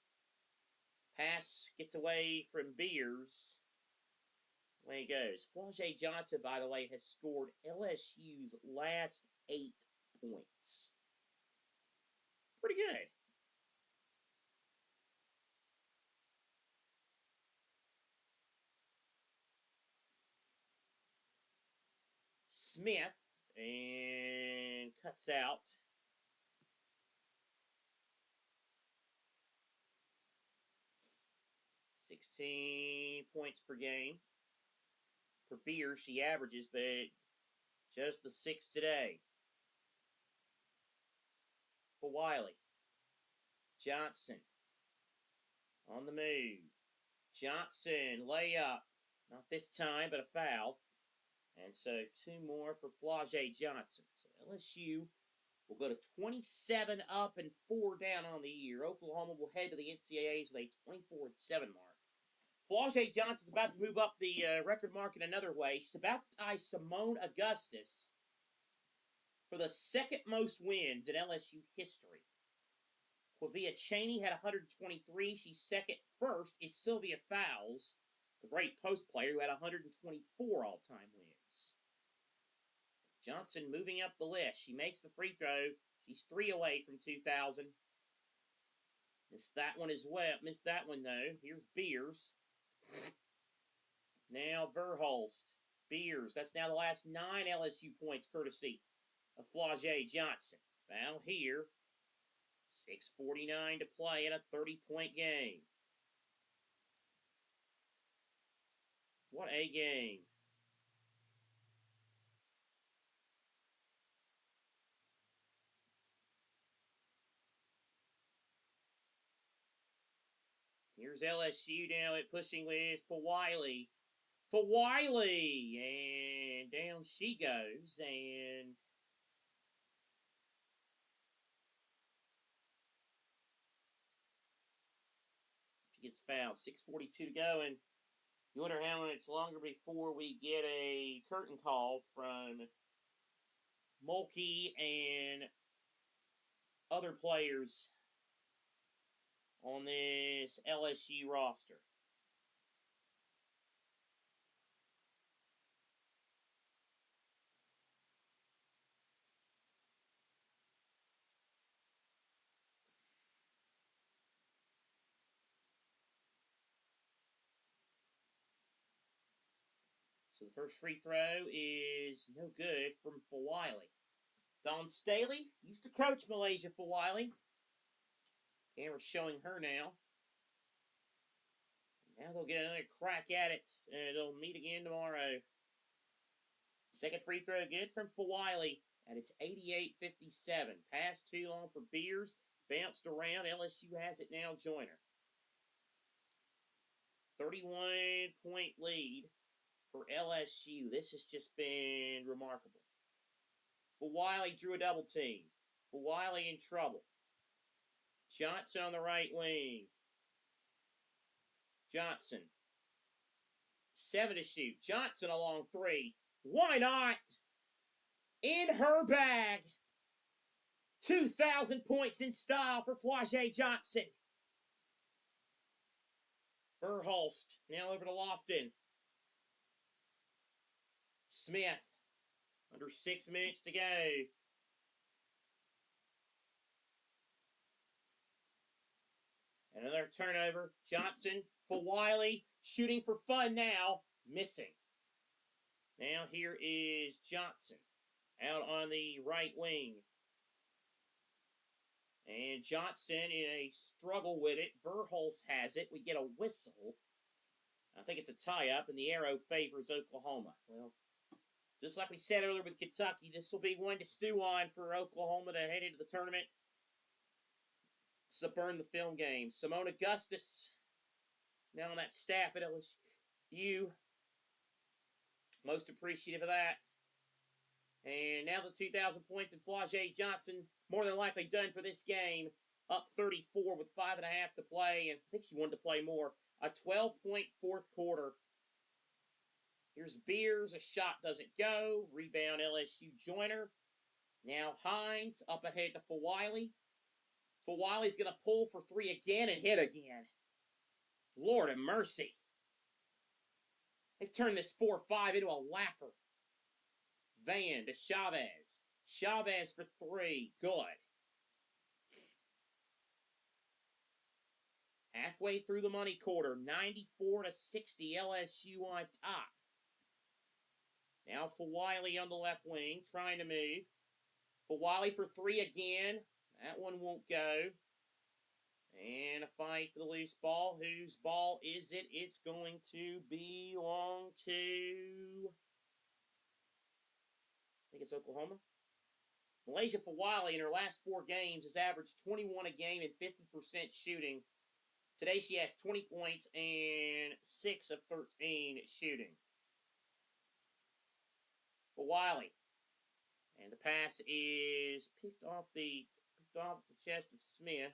Pass gets away from Beers. Away it goes. Flau'jae Johnson, by the way, has scored LSU's last 8 points. Pretty good. Smith, and cuts out. $16 points per game. For Beers, she averages, but just the 6 today. For Wiley. Johnson. On the move. Johnson, layup. Not this time, but a foul. And so 2 more for Flau'jae Johnson. So LSU will go to 27 up and 4 down on the year. Oklahoma will head to the NCAAs with a 24-7 mark. Flau'jae Johnson's about to move up the record mark in another way. She's about to tie Simone Augustus for the 2nd most wins in LSU history. Quavia Chaney had 123. She's second. First is Sylvia Fowles, the great post player who had 124 all-time wins. Johnson moving up the list. She makes the free throw. She's 3 away from 2,000. Missed that one as well. Missed that one, though. Here's Beers. Now Verhulst. Beers. That's now the last 9 LSU points, courtesy of Flau'jae Johnson. Foul here. 6:49 to play in a 30-point game. What a game. Here's LSU now at pushing with for Wiley. For Wiley! And down she goes. And she gets fouled. 6:42 to go. And you wonder how much longer before we get a curtain call from Mulkey and other players on this LSU roster. So the first free throw is no good from Wiley. Dawn Staley used to coach Malaysia for Wiley. Camera's showing her now. Now they'll get another crack at it. They'll meet again tomorrow. Second free throw good from Wiley. And it's 88-57. Pass too long for Beers. Bounced around. LSU has it now. Joyner. 31-point lead for LSU. This has just been remarkable. For Wiley drew a double team. For Wiley in trouble. Johnson on the right wing. Johnson. 7 to shoot. Johnson along 3. Why not? In her bag. 2,000 points in style for Flau'jae Johnson. Verhulst now over to Lofton. Smith. Under 6 minutes to go. Another turnover. Johnson for Wiley. Shooting for fun now. Missing. Now here is Johnson. Out on the right wing. And Johnson in a struggle with it. Verhulst has it. We get a whistle. I think it's a tie-up, and the arrow favors Oklahoma. Well, just like we said earlier with Kentucky, this will be one to stew on for Oklahoma to head into the tournament. It's a burn the film game. Simone Augustus, now on that staff at LSU. Most appreciative of that. And now the 2,000 points in Flau'jae Johnson, more than likely done for this game. Up 34 with 5.5 to play, and I think she wanted to play more. A 12-point fourth quarter. Here's Beers. A shot doesn't go. Rebound LSU Joyner. Now Hines up ahead to Wiley. Wiley's going to pull for 3 again and hit again. Lord of mercy. They've turned this 4-5 into a laugher. Van to Chavez. Chavez for 3. Good. Halfway through the money quarter. 94 to 60. LSU on top. Now for Wiley on the left wing. Trying to move. For Wiley for 3 again. That one won't go. And a fight for the loose ball. Whose ball is it? It's going to belong to... I think it's Oklahoma. Malaysia for Wiley in her last 4 games has averaged 21 a game and 50% shooting. Today she has 20 points and 6 of 13 shooting. For Wiley. And the pass is picked off the chest of Smith.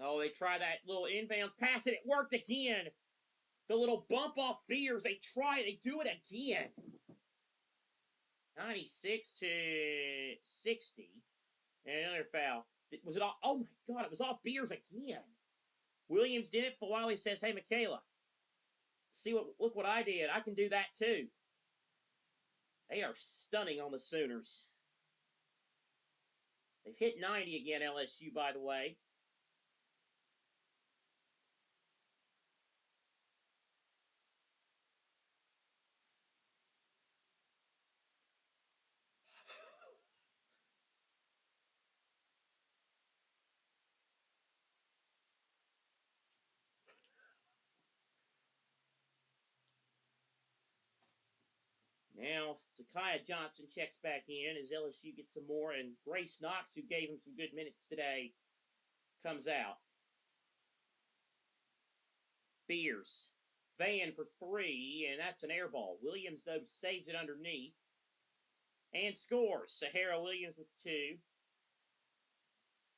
Oh, they try that little inbounds pass, and it worked again. The little bump off Beers. They do it again. 96 to 60. And another foul. Was it off? Oh my God, it was off Beers again. Williams did it. Wiley says, hey, Michaela, look what I did. I can do that too. They are stunning on the Sooners. They've hit 90 again, LSU, by the way. Now, Zakiya Johnson checks back in as LSU gets some more, and Grace Knox, who gave him some good minutes today, comes out. Beers. Van for 3, and that's an air ball. Williams, though, saves it underneath and scores. Sahara Williams with 2.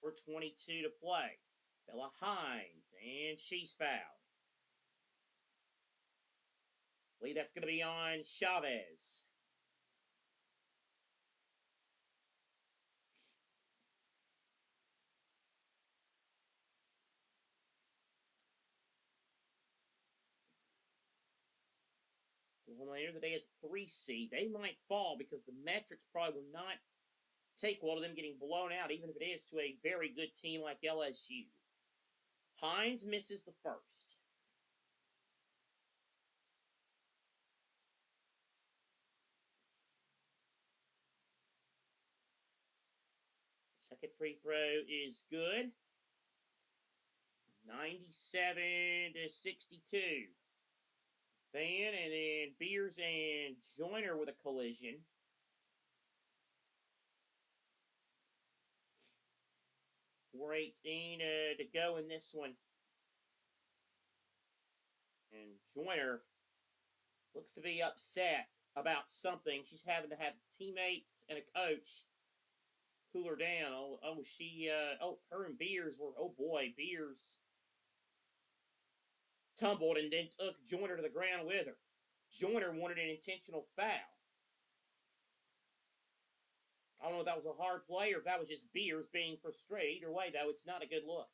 For 22 to play. Bella Hines, and she's fouled. I believe that's going to be on Chavez. Well, later the day is 3 seed. They might fall because the metrics probably will not take well to them getting blown out, even if it is to a very good team like LSU. Hines misses the first. Second free throw is good. 97 to 62. Van, and then Beers and Joyner with a collision. .418 to go in this one. And Joyner looks to be upset about something. She's having to have teammates and a coach cool her down. Her and Beers were, oh boy, Beers tumbled and then took Joyner to the ground with her. Joyner wanted an intentional foul. I don't know if that was a hard play or if that was just Beers being frustrated. Either way, though, it's not a good look.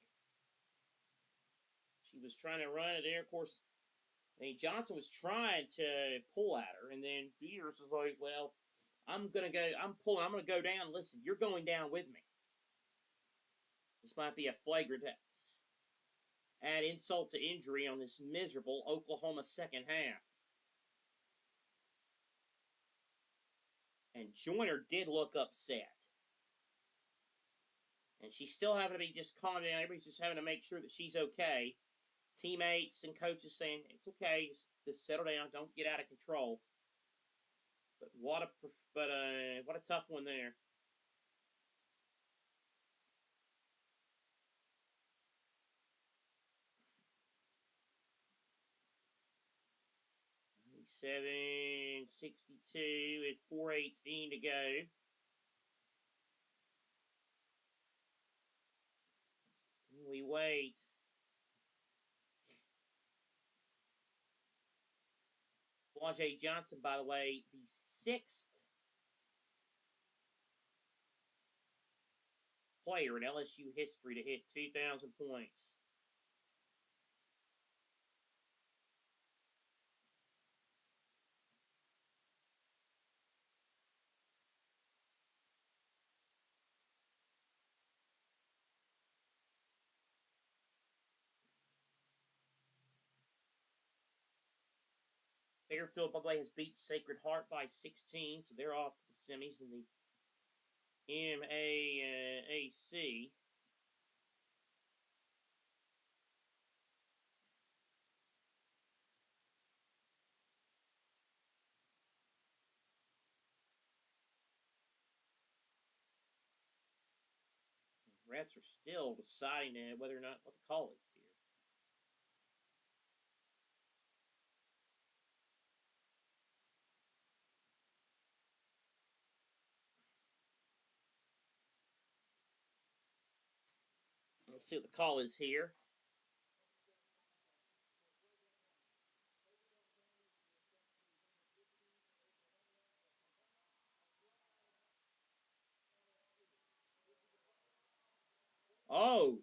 She was trying to run it there. Of course, Johnson was trying to pull at her, and then Beers was like, well, I'm going to go down. Listen, you're going down with me. This might be a flagrant add insult to injury on this miserable Oklahoma second half. And Joyner did look upset. And she's still having to be just calm down. Everybody's just having to make sure that she's okay. Teammates and coaches saying, it's okay, just settle down, don't get out of control. But what a tough one there. $7.62 with 4:18 to go. We wait. Blage Johnson, by the way, the 6th player in LSU history to hit 2,000 points. Fairfield, by the way, has beat Sacred Heart by 16, so they're off to the semis in the MAAC. Refs are still deciding whether or not what the call is here. Let's see what the call is here. Oh.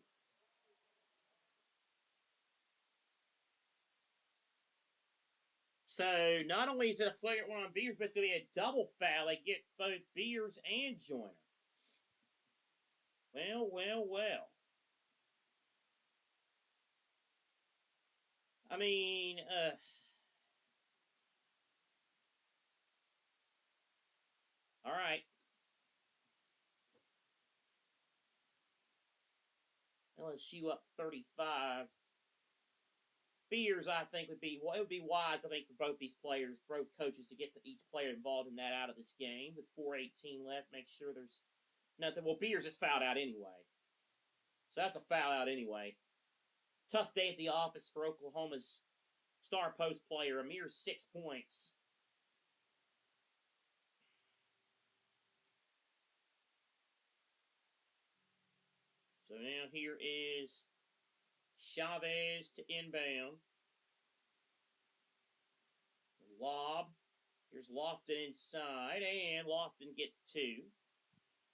So not only is it a flagrant one on Beers, but it's going to be a double foul. They get both Beers and Joyner. Well. I mean, all right. LSU up 35. Beers, I think, would be wise, I think, for both these players, both coaches, to get each player involved in that out of this game. With 4:18 left, make sure there's nothing. Well, Beers is fouled out anyway. So that's a foul out anyway. Tough day at the office for Oklahoma's star post player, a mere 6 points. So now here is Chavez to inbound. Lob. Here's Lofton inside, and Lofton gets 2.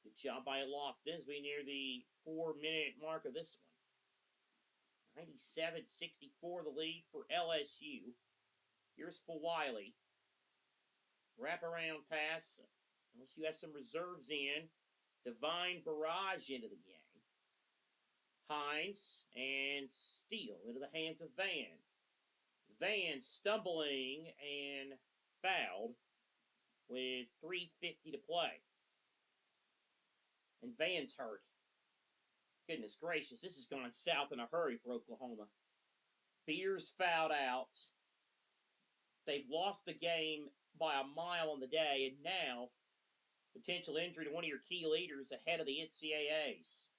Good job by Lofton as we near the 4-minute mark of this one. 97-64 the lead for LSU. Here's Wiley. Wraparound pass. LSU has some reserves in. Divine barrage into the game. Hines and steal into the hands of Van. Van stumbling and fouled with 3:50 to play. And Van's hurt. Goodness gracious, this has gone south in a hurry for Oklahoma. Beers fouled out. They've lost the game by a mile on the day, and now potential injury to one of your key leaders ahead of the NCAAs.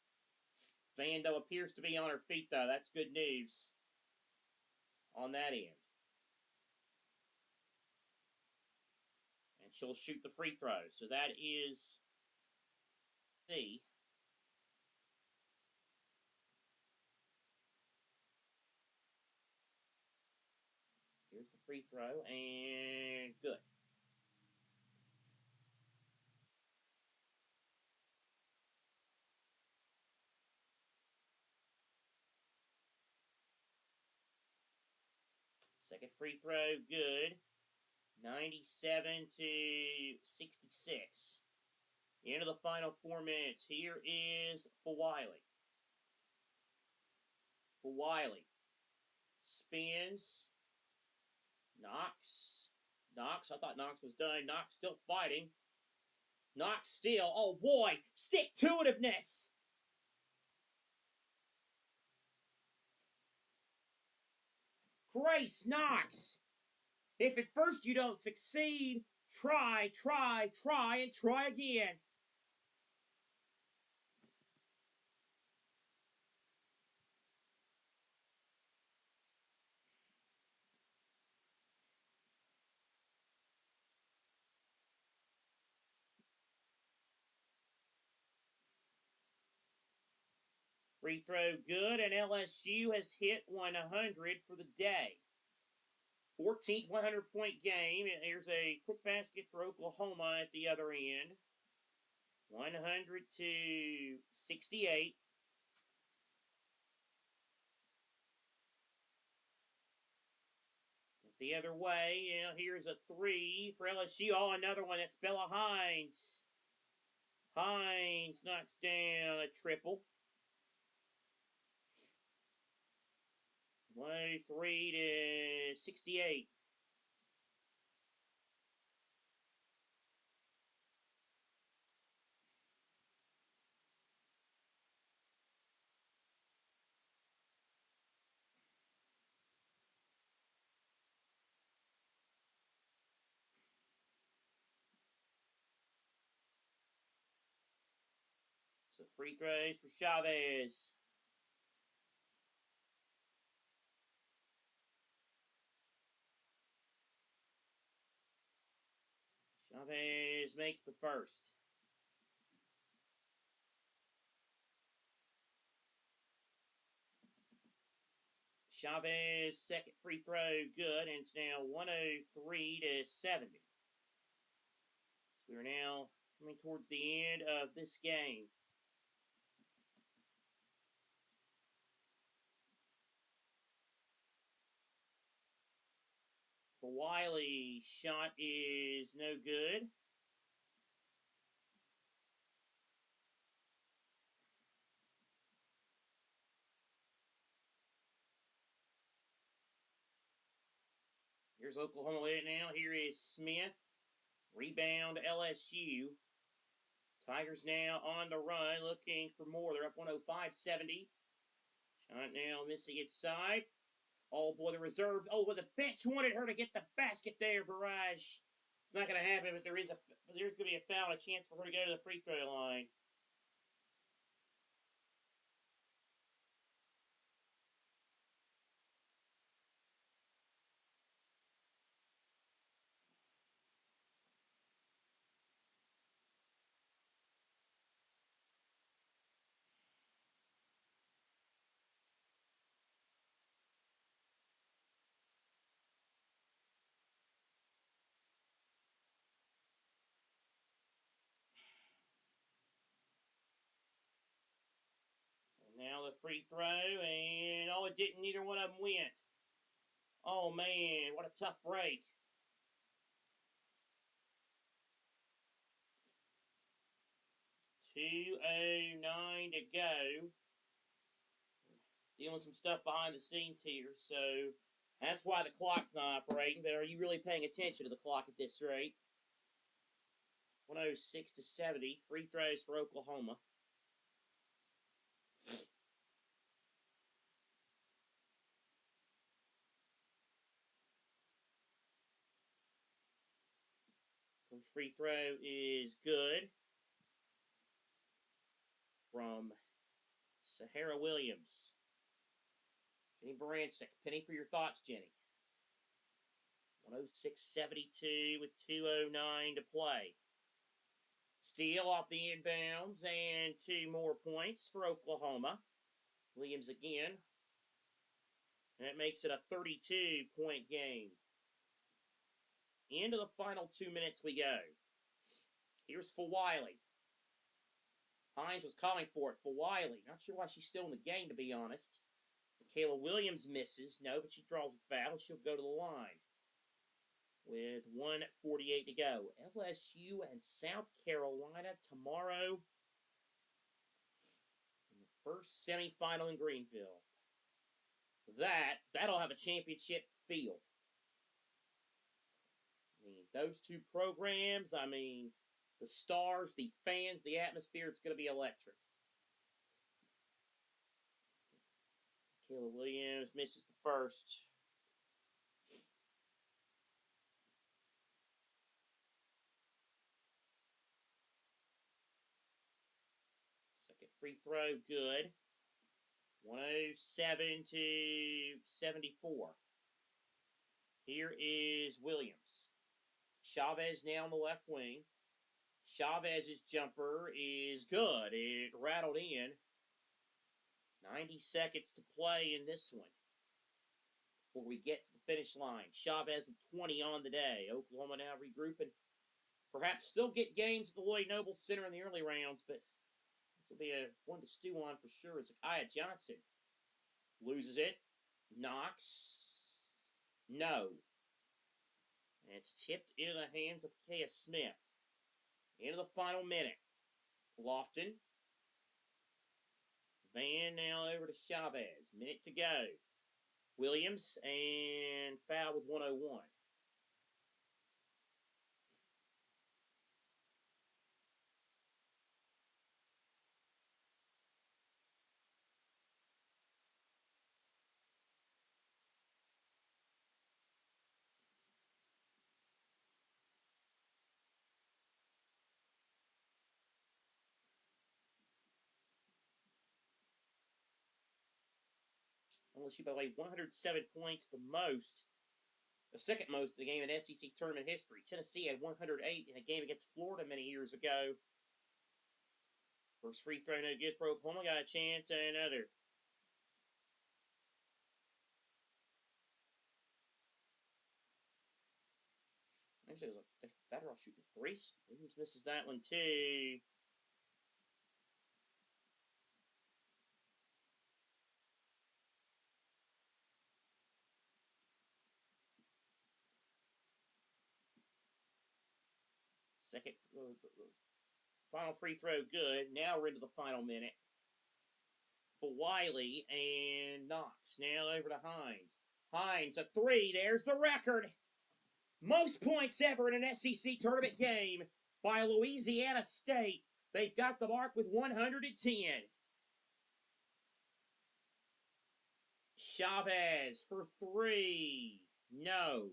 Vando appears to be on her feet, though. That's good news on that end. she'll shoot the free throw. So that is C. Here's the free throw, and good. Second free throw, good. 97 to 66. Into the final 4 minutes. Here is for Wiley. Spins. Knox. I thought Knox was done. Knox still fighting. Knox still. Oh boy, stick-to-itiveness. Grace Knox. If at first you don't succeed, try, and try again. Free throw good, and LSU has hit 100 for the day. 14th 100-point game, and here's a quick basket for Oklahoma at the other end. 100 to 68. The other way, here's a 3 for LSU. Oh, another one. That's Bella Hines. Hines knocks down a triple. 103 to 68. So free throws for Chavez. Chavez makes the first. Chavez second free throw good, and it's now 103 to 70. So we're now coming towards the end of this game. For Wiley, shot is no good. Here's Oklahoma with it now. Here is Smith. Rebound LSU. Tigers now on the run, looking for more. They're up 105-70. Shot now missing inside. Oh boy, the reserves. Oh, well, the bench wanted her to get the basket there, Barrage. It's not going to happen, but there's going to be a foul, a chance for her to go to the free throw line. Now the free throw, and oh, it didn't. Neither one of them went. Oh, man, what a tough break. $2:09 to go. Dealing with some stuff behind the scenes here, so that's why the clock's not operating. But are you really paying attention to the clock at this rate? 106 to 70. Free throws for Oklahoma. First free throw is good from Sahara Williams. Jenny Baranczyk. Penny for your thoughts, Jenny. 106.72 with 2:09 to play. Steele off the inbounds and 2 more points for Oklahoma. Williams again. And that makes it a 32-point game. Into the final 2 minutes we go. Here's for Wiley. Hines was calling for it for Wiley. Not sure why she's still in the game, to be honest. Michaela Williams misses. No, but she draws a foul. She'll go to the line with 1:48 to go. LSU and South Carolina tomorrow in the first semifinal in Greenville. That'll have a championship feel. I mean, those two programs, the stars, the fans, the atmosphere, it's going to be electric. Michaela Williams misses the first. Second free throw, good. 107 to 74. Here is Williams. Chavez now on the left wing. Chavez's jumper is good. It rattled in. 90 seconds to play in this one before we get to the finish line. Chavez with 20 on the day. Oklahoma now regrouping. Perhaps still get games at the Lloyd Noble Center in the early rounds, but this will be a one to stew on for sure. Zakiya Johnson loses it. Knox. No. And it's tipped into the hands of Kea Smith. Into the final minute. Lofton. Van now over to Chavez. Minute to go. Williams and foul with 1:01. LSU by the way, 107 points, the second most in the game in SEC tournament history. Tennessee had 108 in a game against Florida many years ago. First free throw no good for Oklahoma. Got a chance at another. Actually, it was they're all shooting threes. Williams misses that one too. Second, final free throw good. Now we're into the final minute for Wiley and Knox. Now over to Hines. Hines, a three. There's the record. Most points ever in an SEC tournament game by Louisiana State. They've got the mark with 110. Chavez for three. No.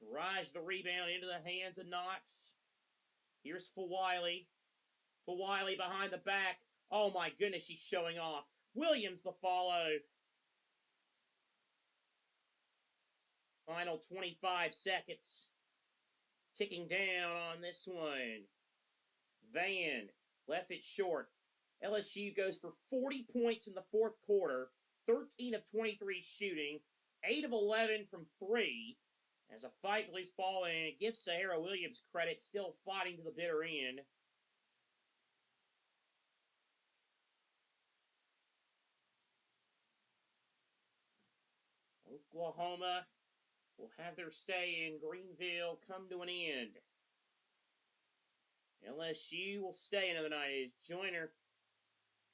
Garage the rebound into the hands of Knox. Here's for Wiley. For Wiley behind the back. Oh my goodness, she's showing off. Williams the follow. Final 25 seconds. Ticking down on this one. Van left it short. LSU goes for 40 points in the fourth quarter. 13 of 23 shooting. 8 of 11 from 3. As a fight for loose ball, and it gives Sahara Williams credit, still fighting to the bitter end. Oklahoma will have their stay in Greenville come to an end. LSU will stay another night as Joyner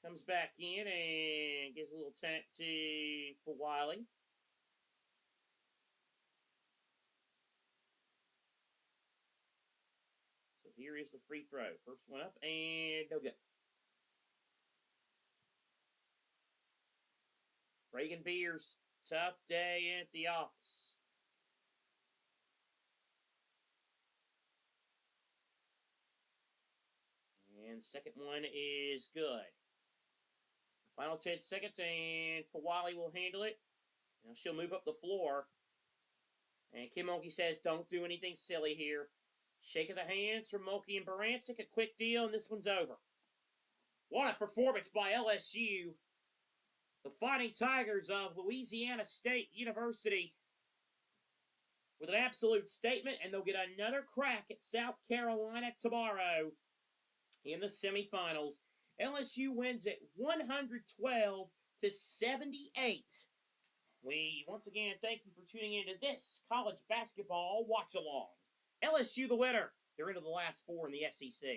comes back in and gives a little tap for Wiley. So here is the free throw. First one up and no good. Reagan Beers, tough day at the office. And second one is good. Final 10 seconds, and for Wiley will handle it. Now she'll move up the floor. And Kim Mulkey says, don't do anything silly here. Shake of the hands from Mulkey and Barancic, a quick deal, and this one's over. What a performance by LSU. The Fighting Tigers of Louisiana State University with an absolute statement, and they'll get another crack at South Carolina tomorrow in the semifinals. LSU wins at 112-78. We once again thank you for tuning into this college basketball watch along. LSU the winner. They're into the last four in the SEC.